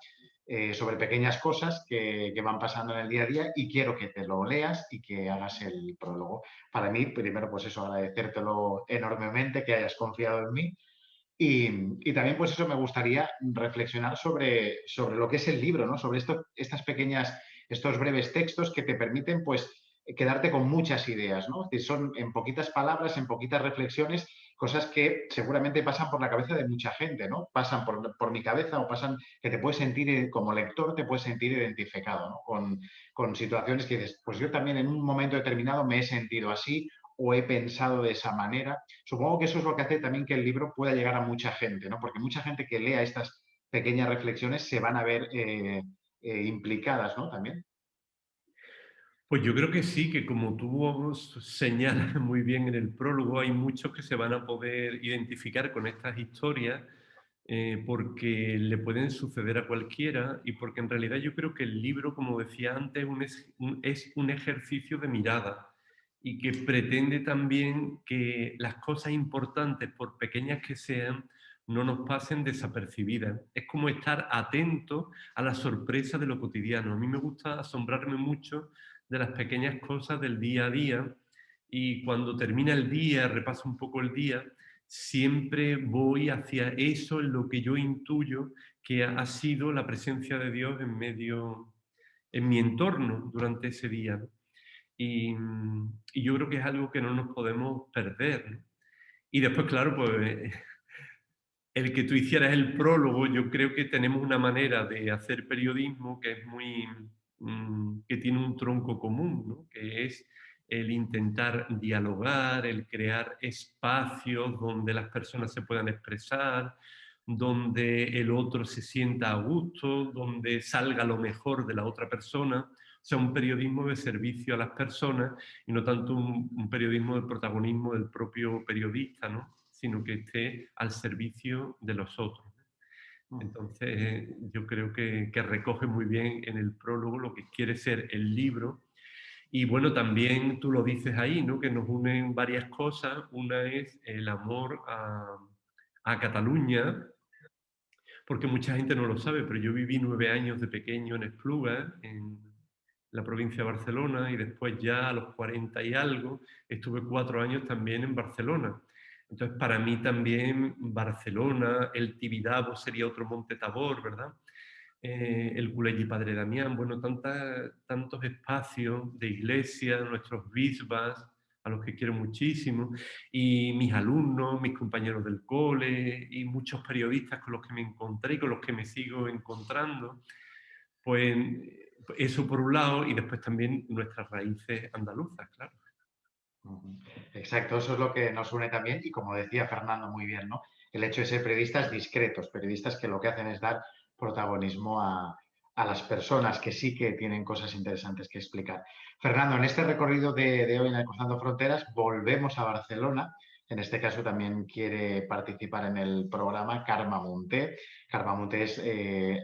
sobre pequeñas cosas que van pasando en el día a día y quiero que te lo leas y que hagas el prólogo. Para mí, primero, pues eso, agradecértelo enormemente, que hayas confiado en mí y también, pues eso, me gustaría reflexionar sobre lo que es el libro, ¿no? Sobre estas pequeñas, estos breves textos que te permiten, pues, quedarte con muchas ideas, ¿no? Es decir, son en poquitas palabras, en poquitas reflexiones, cosas que seguramente pasan por la cabeza de mucha gente, ¿no? Pasan por mi cabeza o pasan que te puedes sentir, como lector, te puedes sentir identificado, ¿no? Con situaciones que dices, pues yo también en un momento determinado me he sentido así o he pensado de esa manera. Supongo que eso es lo que hace también que el libro pueda llegar a mucha gente, ¿no? Porque mucha gente que lea estas pequeñas reflexiones se van a ver implicadas, ¿no? También. Pues yo creo que sí, que como tú señalas muy bien en el prólogo, hay muchos que se van a poder identificar con estas historias porque le pueden suceder a cualquiera y porque en realidad yo creo que el libro, como decía antes, es un ejercicio de mirada y que pretende también que las cosas importantes, por pequeñas que sean, no nos pasen desapercibidas. Es como estar atento a la sorpresa de lo cotidiano. A mí me gusta asombrarme mucho de las pequeñas cosas del día a día y cuando termina el día, repaso un poco el día, siempre voy hacia eso en lo que yo intuyo que ha sido la presencia de Dios en mi entorno durante ese día. Y yo creo que es algo que no nos podemos perder, ¿no? Y después, claro, pues el que tú hicieras el prólogo, yo creo que tenemos una manera de hacer periodismo que es que tiene un tronco común, ¿no? Que es el intentar dialogar, el crear espacios donde las personas se puedan expresar, donde el otro se sienta a gusto, donde salga lo mejor de la otra persona. O sea, un periodismo de servicio a las personas y no tanto un periodismo del protagonismo del propio periodista, ¿no? Sino que esté al servicio de los otros. Entonces, yo creo que recoge muy bien en el prólogo lo que quiere ser el libro. Y bueno, también tú lo dices ahí, ¿no? Que nos unen varias cosas. Una es el amor a Cataluña, porque mucha gente no lo sabe, pero yo viví 9 años de pequeño en Esplugas, en la provincia de Barcelona, y después ya a los 40 y algo estuve 4 años también en Barcelona. Entonces, para mí también Barcelona, el Tibidabo sería otro Monte Tabor, ¿verdad? El Colegio Padre Damián, bueno, tantos espacios de iglesia, nuestros bisbas, a los que quiero muchísimo, y mis alumnos, mis compañeros del cole, y muchos periodistas con los que me encontré y con los que me sigo encontrando, pues eso por un lado, y después también nuestras raíces andaluzas, claro. Exacto, eso es lo que nos une también y como decía Fernando muy bien, ¿no? El hecho de ser periodistas discretos, periodistas que lo que hacen es dar protagonismo a las personas que sí que tienen cosas interesantes que explicar. Fernando, en este recorrido de hoy en el Cruzando Fronteras volvemos a Barcelona. En este caso también quiere participar en el programa Carme Munté. Carme Munté es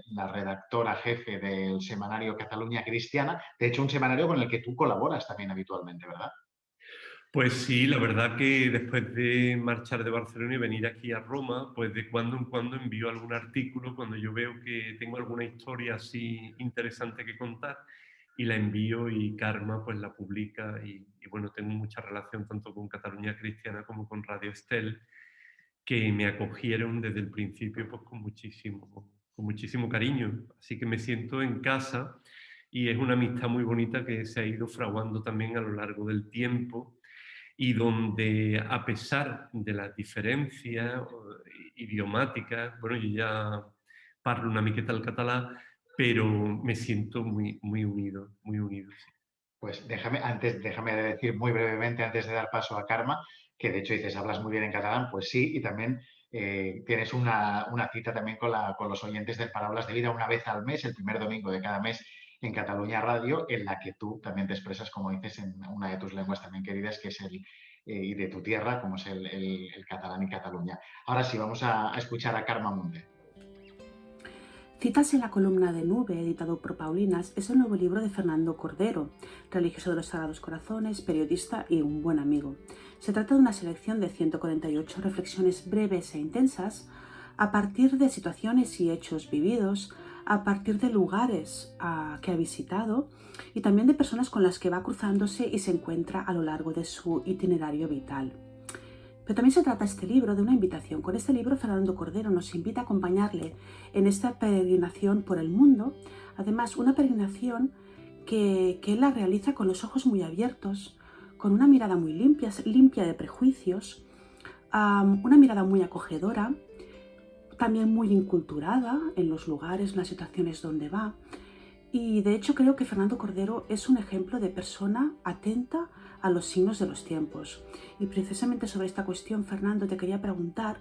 la redactora jefe del semanario Cataluña Cristiana. De hecho, un semanario con el que tú colaboras también habitualmente, ¿verdad? Pues sí, la verdad que después de marchar de Barcelona y venir aquí a Roma, pues de cuando en cuando envío algún artículo cuando yo veo que tengo alguna historia así interesante que contar y la envío y Karma pues la publica y bueno, tengo mucha relación tanto con Cataluña Cristiana como con Radio Estel, que me acogieron desde el principio pues con muchísimo cariño. Así que me siento en casa y es una amistad muy bonita que se ha ido fraguando también a lo largo del tiempo y donde a pesar de las diferencias idiomáticas, bueno, yo ya parlo una miqueta el catalán, pero me siento muy, muy unido, muy unido. Sí. Pues déjame decir muy brevemente, antes de dar paso a Karma, que de hecho dices, hablas muy bien en catalán, pues sí, y también tienes una cita también con los oyentes del Palabras de Vida una vez al mes, el primer domingo de cada mes en Cataluña Radio, en la que tú también te expresas, como dices, en una de tus lenguas también queridas, que es y de tu tierra, como es el catalán y Cataluña. Ahora sí, vamos a escuchar a Karma Munté. Citas en la columna de Nube, editado por Paulinas, es el nuevo libro de Fernando Cordero, religioso de los Sagrados Corazones, periodista y un buen amigo. Se trata de una selección de 148 reflexiones breves e intensas a partir de situaciones y hechos vividos, a partir de lugares que ha visitado y también de personas con las que va cruzándose y se encuentra a lo largo de su itinerario vital. Pero también se trata este libro de una invitación. Con este libro Fernando Cordero nos invita a acompañarle en esta peregrinación por el mundo. Además, una peregrinación que él la realiza con los ojos muy abiertos, con una mirada muy limpia de prejuicios, una mirada muy acogedora, también muy inculturada en los lugares, en las situaciones donde va. Y de hecho creo que Fernando Cordero es un ejemplo de persona atenta a los signos de los tiempos. Y precisamente sobre esta cuestión, Fernando, te quería preguntar,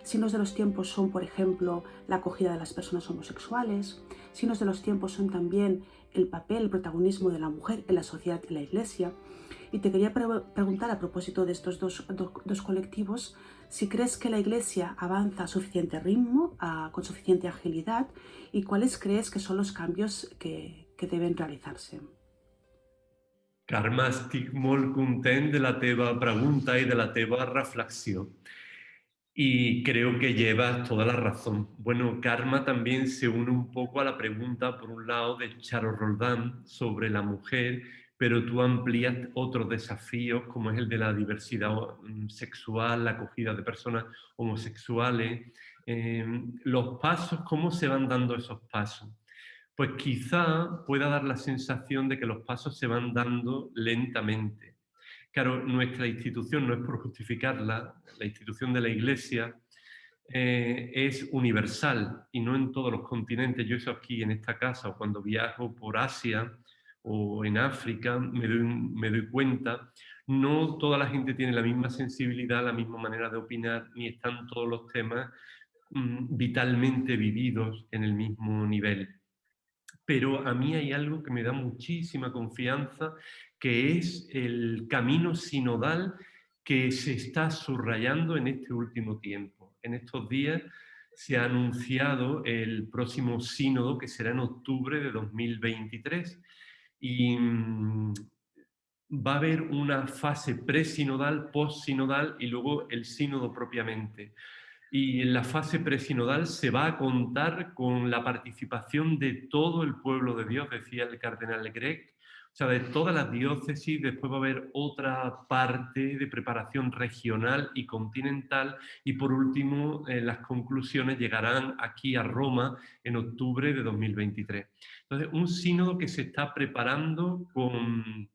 signos de los tiempos son, por ejemplo, la acogida de las personas homosexuales, signos de los tiempos son también el papel, el protagonismo de la mujer en la sociedad y la Iglesia. Y te quería preguntar a propósito de estos dos colectivos, si crees que la Iglesia avanza a suficiente ritmo, con suficiente agilidad, y cuáles crees que son los cambios que deben realizarse. Carme, estic molt content de la teva pregunta y de la teva reflexión. Y creo que llevas toda la razón. Bueno, karma también se une un poco a la pregunta, por un lado, de Charo Roldán sobre la mujer, pero tú amplías otros desafíos, como es el de la diversidad sexual, la acogida de personas homosexuales, los pasos, cómo se van dando esos pasos. Pues quizá pueda dar la sensación de que los pasos se van dando lentamente. Claro, nuestra institución, no es por justificarla, la institución de la Iglesia es universal y no en todos los continentes. Yo eso aquí en esta casa o cuando viajo por Asia o en África me doy cuenta, no toda la gente tiene la misma sensibilidad, la misma manera de opinar, ni están todos los temas vitalmente vividos en el mismo nivel. Pero a mí hay algo que me da muchísima confianza, que es el camino sinodal que se está subrayando en este último tiempo. En estos días se ha anunciado el próximo sínodo, que será en octubre de 2023, y va a haber una fase presinodal, postsinodal y luego el sínodo propiamente. Y en la fase presinodal se va a contar con la participación de todo el pueblo de Dios, decía el cardenal Grech, o sea, de todas las diócesis. Después va a haber otra parte de preparación regional y continental, y por último las conclusiones llegarán aquí a Roma en octubre de 2023. Entonces, un sínodo que se está preparando con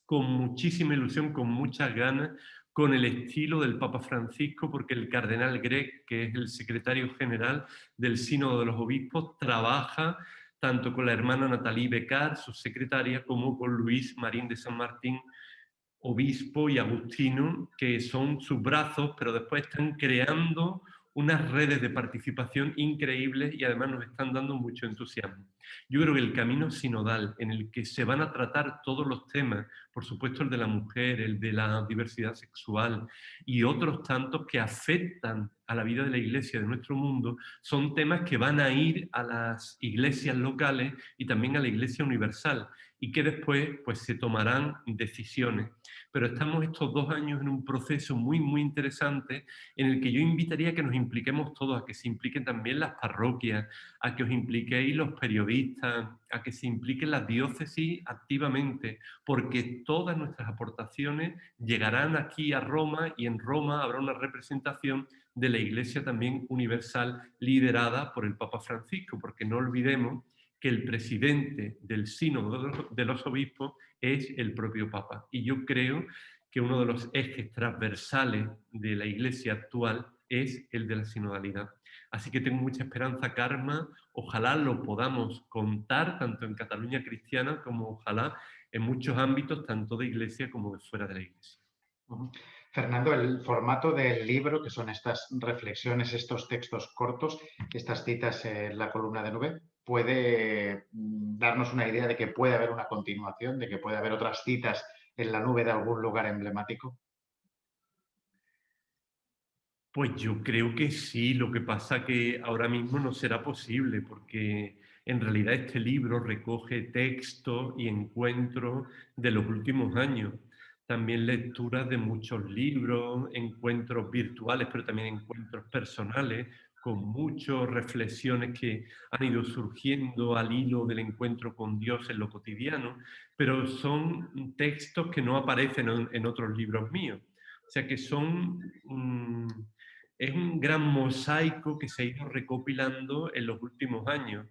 muchísima ilusión, con muchas ganas, con el estilo del Papa Francisco, porque el cardenal Grech, que es el secretario general del Sínodo de los Obispos, trabaja tanto con la hermana Nathalie Beccar, su secretaria, como con Luis Marín de San Martín, obispo y agustino, que son sus brazos, pero después están creando unas redes de participación increíbles y además nos están dando mucho entusiasmo. Yo creo que el camino sinodal en el que se van a tratar todos los temas, por supuesto el de la mujer, el de la diversidad sexual y otros tantos que afectan a la vida de la Iglesia de nuestro mundo, son temas que van a ir a las iglesias locales y también a la Iglesia universal, y que después pues, se tomarán decisiones. Pero estamos estos 2 años en un proceso muy, muy interesante en el que yo invitaría a que nos impliquemos todos, a que se impliquen también las parroquias, a que os impliquéis los periodistas, a que se impliquen las diócesis activamente, porque todas nuestras aportaciones llegarán aquí a Roma y en Roma habrá una representación de la Iglesia también universal liderada por el Papa Francisco, porque no olvidemos que el presidente del Sínodo de los Obispos es el propio Papa. Y yo creo que uno de los ejes transversales de la Iglesia actual es el de la sinodalidad. Así que tengo mucha esperanza, Karma. Ojalá lo podamos contar tanto en Cataluña Cristiana como ojalá en muchos ámbitos, tanto de Iglesia como de fuera de la Iglesia. Fernando, el formato del libro, que son estas reflexiones, estos textos cortos, estas citas en la columna de Nube, ¿puede darnos una idea de que puede haber una continuación, de que puede haber otras citas en la nube de algún lugar emblemático? Pues yo creo que sí, lo que pasa que ahora mismo no será posible porque en realidad este libro recoge textos y encuentros de los últimos años. También lecturas de muchos libros, encuentros virtuales, pero también encuentros personales, con muchas reflexiones que han ido surgiendo al hilo del encuentro con Dios en lo cotidiano, pero son textos que no aparecen en otros libros míos. O sea que son... es un gran mosaico que se ha ido recopilando en los últimos años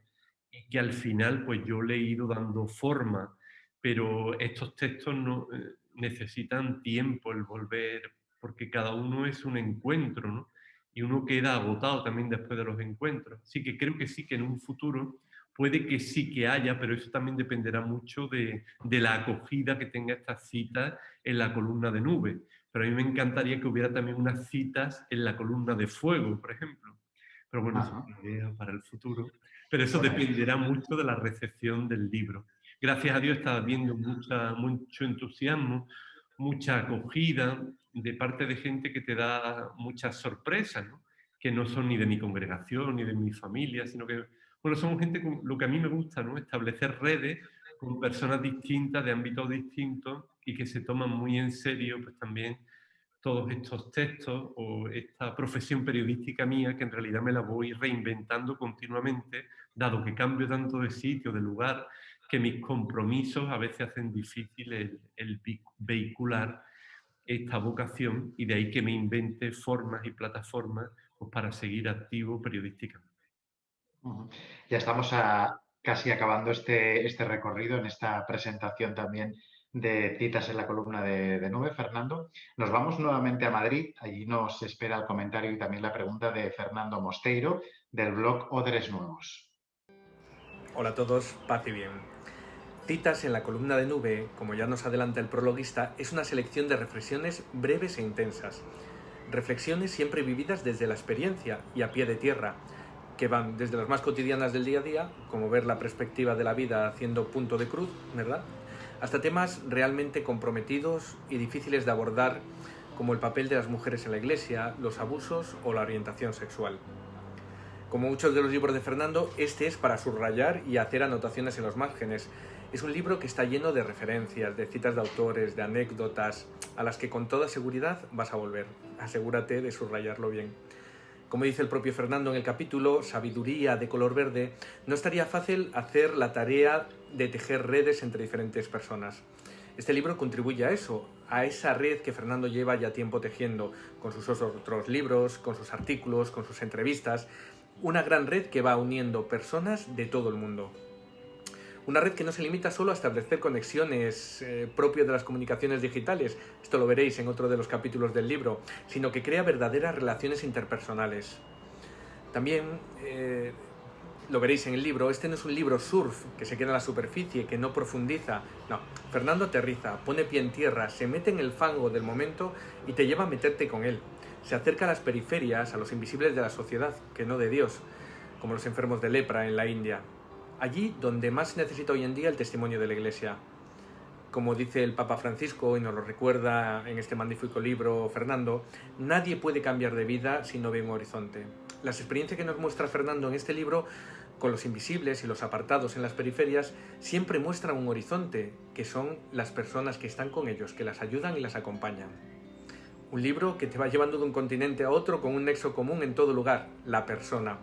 y que al final pues yo le he ido dando forma, pero estos textos no, necesitan tiempo el volver, porque cada uno es un encuentro, ¿no? Y uno queda agotado también después de los encuentros. Así que creo que sí, que en un futuro puede que sí que haya, pero eso también dependerá mucho de la acogida que tenga estas citas en la columna de nube. Pero a mí me encantaría que hubiera también unas citas en la columna de fuego, por ejemplo. Pero bueno, es una idea para el futuro. Pero eso dependerá mucho de la recepción del libro. Gracias a Dios está habiendo mucho entusiasmo, mucha acogida de parte de gente que te da muchas sorpresas, ¿no? Que no son ni de mi congregación ni de mi familia, sino que, bueno, somos gente con lo que a mí me gusta, ¿no? Establecer redes con personas distintas, de ámbitos distintos y que se toman muy en serio, pues también todos estos textos o esta profesión periodística mía, que en realidad me la voy reinventando continuamente, dado que cambio tanto de sitio, de lugar, que mis compromisos a veces hacen difícil el vehicular esta vocación, y de ahí que me invente formas y plataformas pues, para seguir activo periodísticamente. Ya estamos casi acabando este recorrido en esta presentación también de citas en la columna de nube, Fernando. Nos vamos nuevamente a Madrid. Allí nos espera el comentario y también la pregunta de Fernando Mosteiro, del blog Odres Nuevos. Hola a todos, paz y bien. Citas en la columna de nube, como ya nos adelanta el prologuista, es una selección de reflexiones breves e intensas. Reflexiones siempre vividas desde la experiencia y a pie de tierra, que van desde las más cotidianas del día a día, como ver la perspectiva de la vida haciendo punto de cruz, ¿verdad?, hasta temas realmente comprometidos y difíciles de abordar, como el papel de las mujeres en la iglesia, los abusos o la orientación sexual. Como muchos de los libros de Fernando, este es para subrayar y hacer anotaciones en los márgenes. Es un libro que está lleno de referencias, de citas de autores, de anécdotas, a las que con toda seguridad vas a volver. Asegúrate de subrayarlo bien. Como dice el propio Fernando en el capítulo Sabiduría de color verde, no estaría fácil hacer la tarea de tejer redes entre diferentes personas. Este libro contribuye a eso, a esa red que Fernando lleva ya tiempo tejiendo, con sus otros libros, con sus artículos, con sus entrevistas. Una gran red que va uniendo personas de todo el mundo. Una red que no se limita solo a establecer conexiones propias de las comunicaciones digitales, esto lo veréis en otro de los capítulos del libro, sino que crea verdaderas relaciones interpersonales. También, lo veréis en el libro, este no es un libro surf que se queda en la superficie, que no profundiza. No, Fernando aterriza, pone pie en tierra, se mete en el fango del momento y te lleva a meterte con él. Se acerca a las periferias, a los invisibles de la sociedad, que no de Dios, como los enfermos de lepra en la India. Allí donde más se necesita hoy en día el testimonio de la Iglesia. Como dice el Papa Francisco, y nos lo recuerda en este magnífico libro Fernando, nadie puede cambiar de vida si no ve un horizonte. Las experiencias que nos muestra Fernando en este libro, con los invisibles y los apartados en las periferias, siempre muestran un horizonte, que son las personas que están con ellos, que las ayudan y las acompañan. Un libro que te va llevando de un continente a otro con un nexo común en todo lugar, la persona.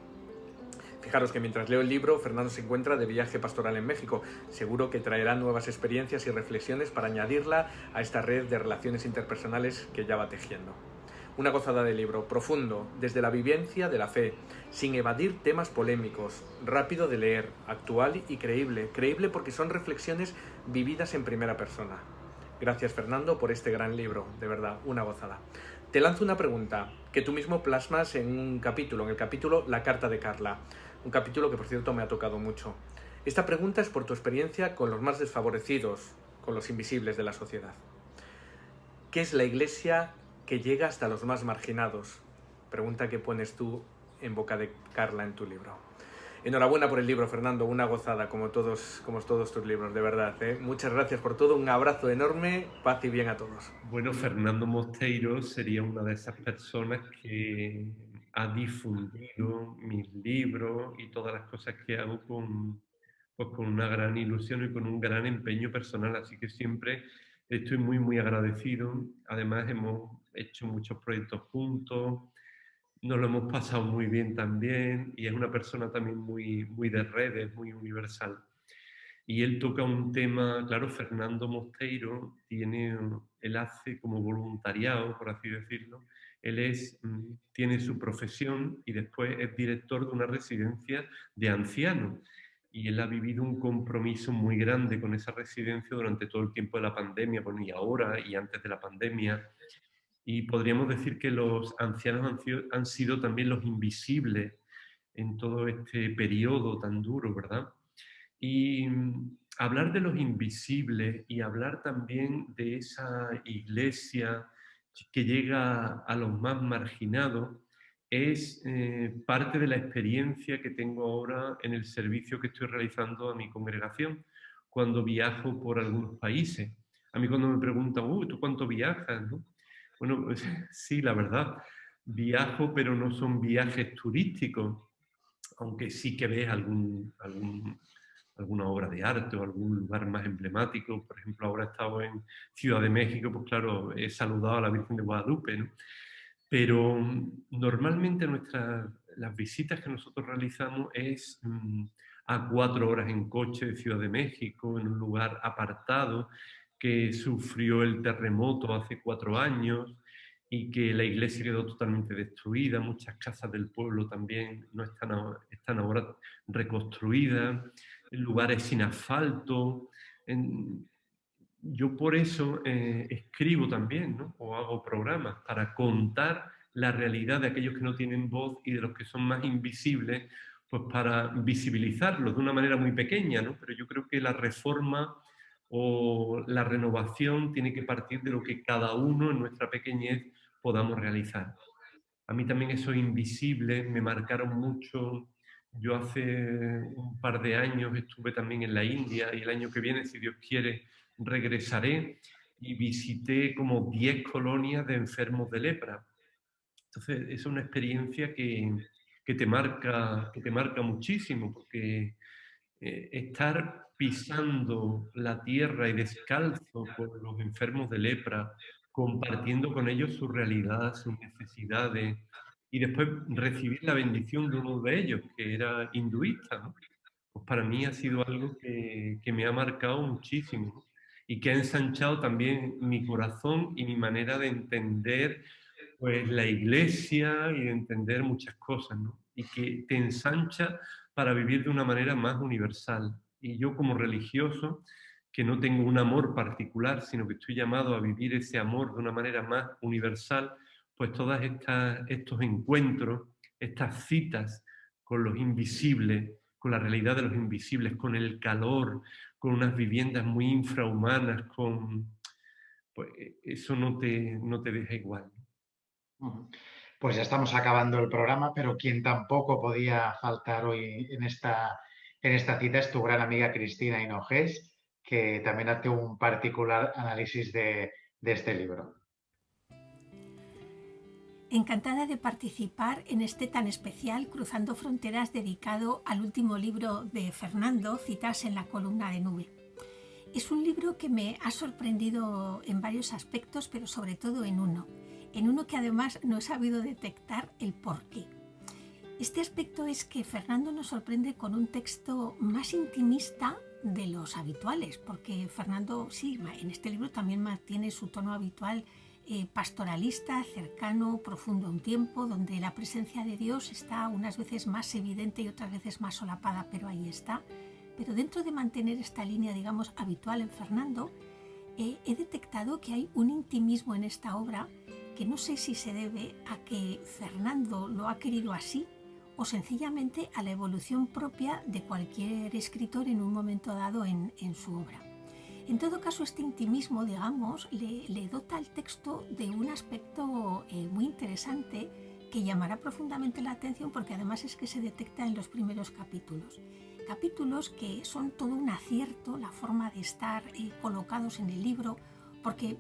Fijaros que mientras leo el libro, Fernando se encuentra de viaje pastoral en México. Seguro que traerá nuevas experiencias y reflexiones para añadirla a esta red de relaciones interpersonales que ya va tejiendo. Una gozada de libro, profundo, desde la vivencia de la fe, sin evadir temas polémicos, rápido de leer, actual y creíble. Creíble porque son reflexiones vividas en primera persona. Gracias, Fernando, por este gran libro, de verdad, una gozada. Te lanzo una pregunta que tú mismo plasmas en un capítulo, en el capítulo La carta de Carla. Un capítulo que, por cierto, me ha tocado mucho. Esta pregunta es por tu experiencia con los más desfavorecidos, con los invisibles de la sociedad. ¿Qué es la Iglesia que llega hasta los más marginados? Pregunta que pones tú en boca de Carla en tu libro. Enhorabuena por el libro, Fernando, una gozada como todos tus libros, de verdad. Muchas gracias por todo, un abrazo enorme, paz y bien a todos. Bueno, Fernando Mosteiro sería una de esas personas que ha difundido mis libros y todas las cosas que hago con una gran ilusión y con un gran empeño personal, así que siempre estoy muy, muy agradecido. Además, hemos hecho muchos proyectos juntos, nos lo hemos pasado muy bien también, y es una persona también muy, muy de redes, muy universal. Y él toca un tema, claro, Fernando Mosteiro él hace como voluntariado, por así decirlo. Él tiene su profesión y después es director de una residencia de ancianos. Y él ha vivido un compromiso muy grande con esa residencia durante todo el tiempo de la pandemia, bueno, y ahora y antes de la pandemia. Y podríamos decir que los ancianos han sido también los invisibles en todo este periodo tan duro, ¿verdad? Y hablar de los invisibles y hablar también de esa iglesia que llega a los más marginados es parte de la experiencia que tengo ahora en el servicio que estoy realizando a mi congregación cuando viajo por algunos países. A mí cuando me preguntan, ¿tú cuánto viajas? ¿No? Bueno, pues, sí, la verdad, viajo, pero no son viajes turísticos, aunque sí que ves alguna obra de arte o algún lugar más emblemático. Por ejemplo, ahora he estado en Ciudad de México, pues claro, he saludado a la Virgen de Guadalupe, ¿no? Pero normalmente las visitas que nosotros realizamos es a 4 horas en coche de Ciudad de México, en un lugar apartado que sufrió el terremoto hace 4 años y que la iglesia quedó totalmente destruida. Muchas casas del pueblo también no están ahora reconstruidas, lugares sin asfalto. Yo por eso escribo también, ¿no? O hago programas para contar la realidad de aquellos que no tienen voz y de los que son más invisibles, pues para visibilizarlos de una manera muy pequeña, ¿no? Pero yo creo que la reforma o la renovación tiene que partir de lo que cada uno en nuestra pequeñez podamos realizar. A mí también esos invisibles me marcaron mucho. Yo hace un par de años estuve también en la India y el año que viene, si Dios quiere, regresaré y visité como 10 colonias de enfermos de lepra. Entonces, es una experiencia que te marca muchísimo, porque estar pisando la tierra y descalzo con los enfermos de lepra, compartiendo con ellos su realidad, sus necesidades, y después recibir la bendición de uno de ellos, que era hinduista, ¿no? Pues para mí ha sido algo que me ha marcado muchísimo, ¿no? Y que ha ensanchado también mi corazón y mi manera de entender, pues, la iglesia y de entender muchas cosas, ¿no? Y que te ensancha para vivir de una manera más universal. Y yo como religioso, que no tengo un amor particular, sino que estoy llamado a vivir ese amor de una manera más universal, pues todos estos encuentros, estas citas con los invisibles, con la realidad de los invisibles, con el calor, con unas viviendas muy infrahumanas, pues eso no te deja igual. Pues ya estamos acabando el programa, pero quien tampoco podía faltar hoy en esta cita es tu gran amiga Cristina Hinojés, que también hace un particular análisis de este libro. Encantada de participar en este tan especial Cruzando Fronteras dedicado al último libro de Fernando, Citas en la columna de nube. Es un libro que me ha sorprendido en varios aspectos, pero sobre todo en uno que además no he sabido detectar el porqué. Este aspecto es que Fernando nos sorprende con un texto más intimista de los habituales, porque Fernando, sí, en este libro también mantiene su tono habitual pastoralista, cercano, profundo a un tiempo, donde la presencia de Dios está unas veces más evidente y otras veces más solapada, pero ahí está. Pero dentro de mantener esta línea, digamos, habitual en Fernando, he detectado que hay un intimismo en esta obra que no sé si se debe a que Fernando lo ha querido así o sencillamente a la evolución propia de cualquier escritor en un momento dado en su obra. En todo caso, este intimismo, digamos, le dota al texto de un aspecto muy interesante que llamará profundamente la atención porque además es que se detecta en los primeros capítulos. Capítulos que son todo un acierto, la forma de estar colocados en el libro, porque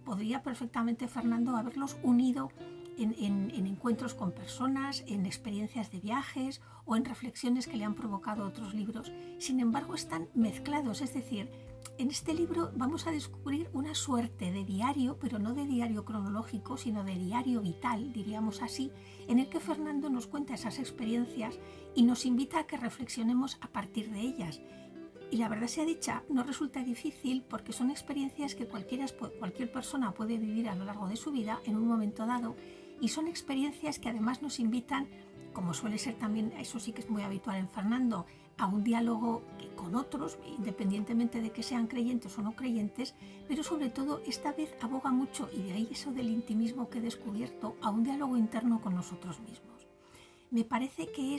podría perfectamente Fernando haberlos unido en encuentros con personas, en experiencias de viajes o en reflexiones que le han provocado otros libros. Sin embargo, están mezclados, es decir, en este libro vamos a descubrir una suerte de diario, pero no de diario cronológico, sino de diario vital, diríamos así, en el que Fernando nos cuenta esas experiencias y nos invita a que reflexionemos a partir de ellas. Y la verdad sea dicha, no resulta difícil porque son experiencias que cualquier persona puede vivir a lo largo de su vida en un momento dado, y son experiencias que además nos invitan, como suele ser también, eso sí que es muy habitual en Fernando, a un diálogo con otros, independientemente de que sean creyentes o no creyentes, pero sobre todo esta vez aboga mucho, y de ahí eso del intimismo que he descubierto, a un diálogo interno con nosotros mismos. Me parece que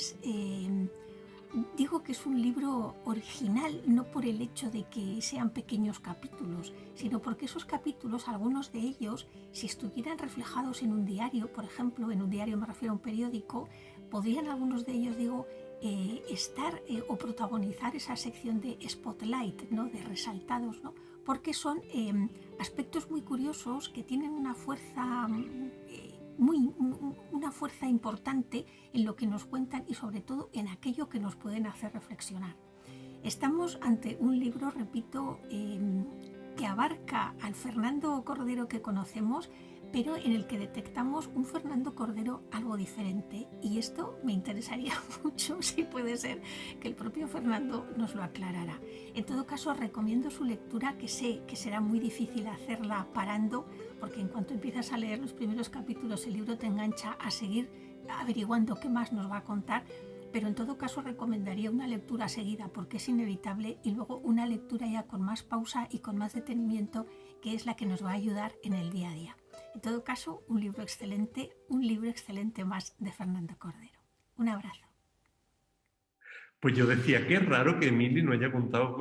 digo que es un libro original, no por el hecho de que sean pequeños capítulos, sino porque esos capítulos, algunos de ellos, si estuvieran reflejados en un diario, por ejemplo, en un diario me refiero a un periódico, podrían algunos de ellos, estar o protagonizar esa sección de spotlight, ¿no? De resaltados, ¿no? Porque son aspectos muy curiosos que tienen una fuerza una fuerza importante en lo que nos cuentan y sobre todo en aquello que nos pueden hacer reflexionar. Estamos ante un libro, repito, que abarca al Fernando Cordero que conocemos, pero en el que detectamos un Fernando Cordero algo diferente, y esto me interesaría mucho si puede ser que el propio Fernando nos lo aclarara. En todo caso, recomiendo su lectura, que sé que será muy difícil hacerla parando, porque en cuanto empiezas a leer los primeros capítulos el libro te engancha a seguir averiguando qué más nos va a contar, pero en todo caso recomendaría una lectura seguida porque es inevitable, y luego una lectura ya con más pausa y con más detenimiento, que es la que nos va a ayudar en el día a día. En todo caso, un libro excelente más de Fernando Cordero. Un abrazo. Pues yo decía, qué raro que Emily no haya contado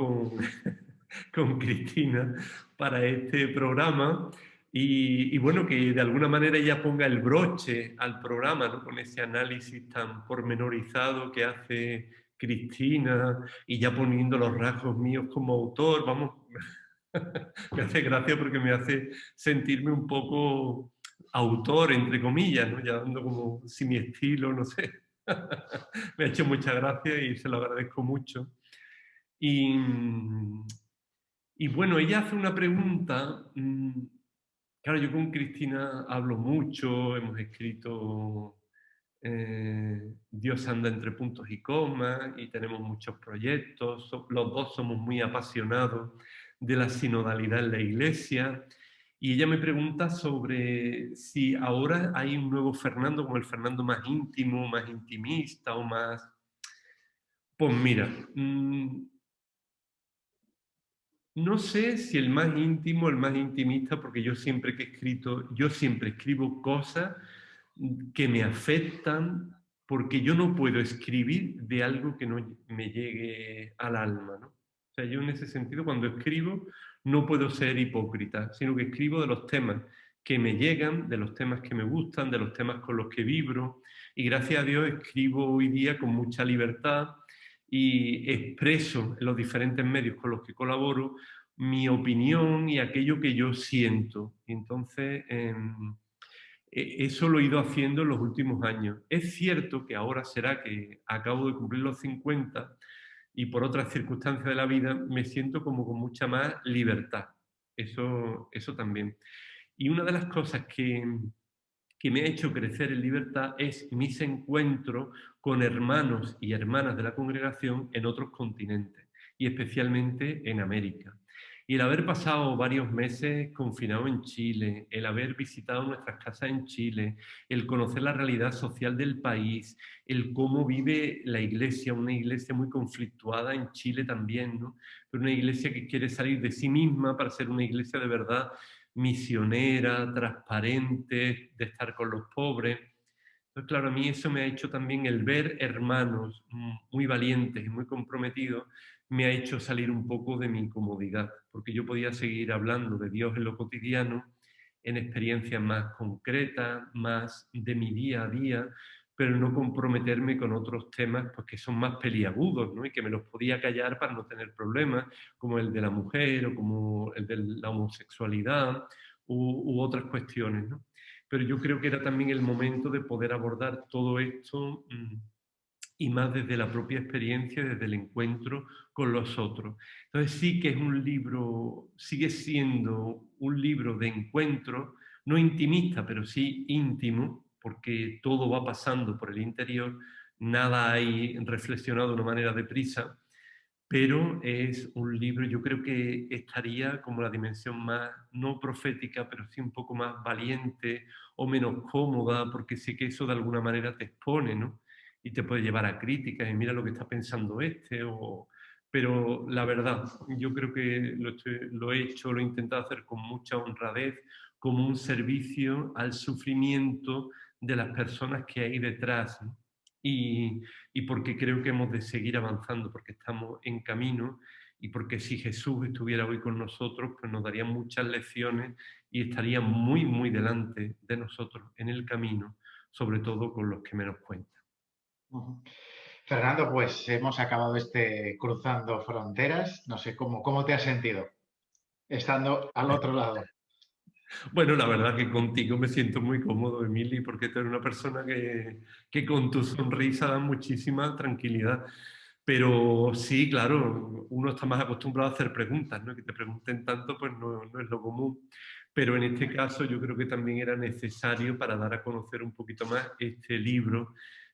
con Cristina para este programa y bueno, que de alguna manera ella ponga el broche al programa, ¿no? Con ese análisis tan pormenorizado que hace Cristina y ya poniendo los rasgos míos como autor, vamos, me hace gracia porque me hace sentirme un poco autor, entre comillas, ¿no? Ya dando como si mi estilo, no sé. Me ha hecho mucha gracia y se lo agradezco mucho. Y bueno, ella hace una pregunta. Claro, yo con Cristina hablo mucho, hemos escrito Dios anda entre puntos y comas y tenemos muchos proyectos. Los dos somos muy apasionados de la sinodalidad en la Iglesia. Y ella me pregunta sobre si ahora hay un nuevo Fernando, como el Fernando más íntimo, más intimista o más... Pues mira, no sé si el más íntimo o el más intimista, porque yo siempre escribo cosas que me afectan, porque yo no puedo escribir de algo que no me llegue al alma, ¿no? O sea, yo en ese sentido, cuando escribo, no puedo ser hipócrita, sino que escribo de los temas que me llegan, de los temas que me gustan, de los temas con los que vibro, y gracias a Dios escribo hoy día con mucha libertad y expreso en los diferentes medios con los que colaboro mi opinión y aquello que yo siento. Y entonces, eso lo he ido haciendo en los últimos años. Es cierto que ahora será que acabo de cumplir los 50 y por otras circunstancias de la vida me siento como con mucha más libertad. Eso también. Y una de las cosas que me ha hecho crecer en libertad es mis encuentros con hermanos y hermanas de la congregación en otros continentes y especialmente en América. Y el haber pasado varios meses confinado en Chile, el haber visitado nuestras casas en Chile, el conocer la realidad social del país, el cómo vive la iglesia, una iglesia muy conflictuada en Chile también, ¿no? Pero una iglesia que quiere salir de sí misma para ser una iglesia de verdad misionera, transparente, de estar con los pobres. Entonces, claro, a mí eso me ha hecho también el ver hermanos muy valientes y muy comprometidos, me ha hecho salir un poco de mi comodidad, porque yo podía seguir hablando de Dios en lo cotidiano en experiencias más concretas, más de mi día a día, pero no comprometerme con otros temas pues, que son más peliagudos, ¿no? Y que me los podía callar para no tener problemas, como el de la mujer o como el de la homosexualidad u otras cuestiones, ¿no? Pero yo creo que era también el momento de poder abordar todo esto y más desde la propia experiencia, desde el encuentro con los otros. Entonces sí que es un libro, sigue siendo un libro de encuentro, no intimista, pero sí íntimo, porque todo va pasando por el interior, nada hay reflexionado de una manera deprisa, pero es un libro, yo creo que estaría como la dimensión más, no profética, pero sí un poco más valiente o menos cómoda, porque sí que eso de alguna manera te expone, ¿no? Y te puede llevar a críticas y mira lo que está pensando este, pero la verdad, yo creo que lo he hecho, lo he intentado hacer con mucha honradez, como un servicio al sufrimiento de las personas que hay detrás, ¿no? Y porque creo que hemos de seguir avanzando, porque estamos en camino y porque si Jesús estuviera hoy con nosotros, pues nos daría muchas lecciones y estaría muy, muy delante de nosotros en el camino, sobre todo con los que menos cuentan. Fernando, pues hemos acabado este Cruzando Fronteras. No sé cómo te has sentido estando al otro lado. Bueno, la verdad que contigo me siento muy cómodo, Emily, porque tú eres una persona que con tu sonrisa da muchísima tranquilidad. Pero sí, claro, uno está más acostumbrado a hacer preguntas, ¿no? Que te pregunten tanto, pues no es lo común. Pero en este caso yo creo que también era necesario para dar a conocer un poquito más este libro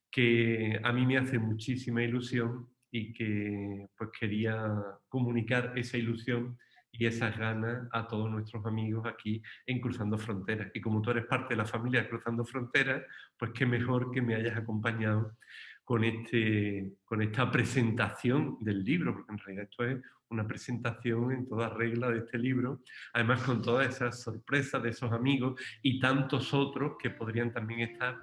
que a mí me hace muchísima ilusión y que pues quería comunicar esa ilusión y esas ganas a todos nuestros amigos aquí en Cruzando Fronteras. Y como tú eres parte de la familia Cruzando Fronteras, pues qué mejor que me hayas acompañado con esta presentación del libro, porque en realidad esto es una presentación en toda regla de este libro, además con todas esas sorpresas de esos amigos y tantos otros que podrían también estar,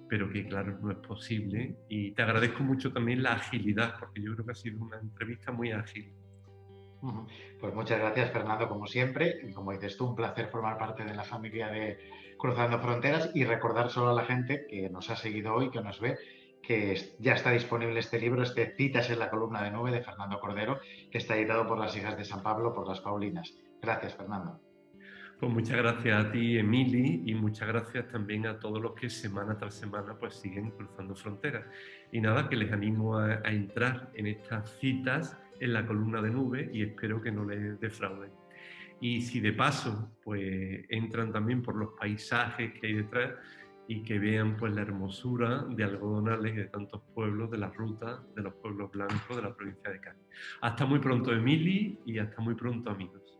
pero que claro, no es posible. Y te agradezco mucho también la agilidad, porque yo creo que ha sido una entrevista muy ágil. Pues muchas gracias, Fernando, como siempre. Y como dices tú, un placer formar parte de la familia de Cruzando Fronteras y recordar solo a la gente que nos ha seguido hoy, que nos ve, que ya está disponible este libro, Citas en la columna de nube de Fernando Cordero, que está editado por las Hijas de San Pablo, por las Paulinas. Gracias, Fernando. Pues muchas gracias a ti, Emily, y muchas gracias también a todos los que semana tras semana pues siguen Cruzando Fronteras. Y nada, que les animo a entrar en estas citas en la columna de nube y espero que no les defrauden. Y si de paso pues entran también por los paisajes que hay detrás y que vean pues la hermosura de Algodonales y de tantos pueblos, de las rutas, de los pueblos blancos de la provincia de Cádiz. Hasta muy pronto, Emily, y hasta muy pronto, amigos.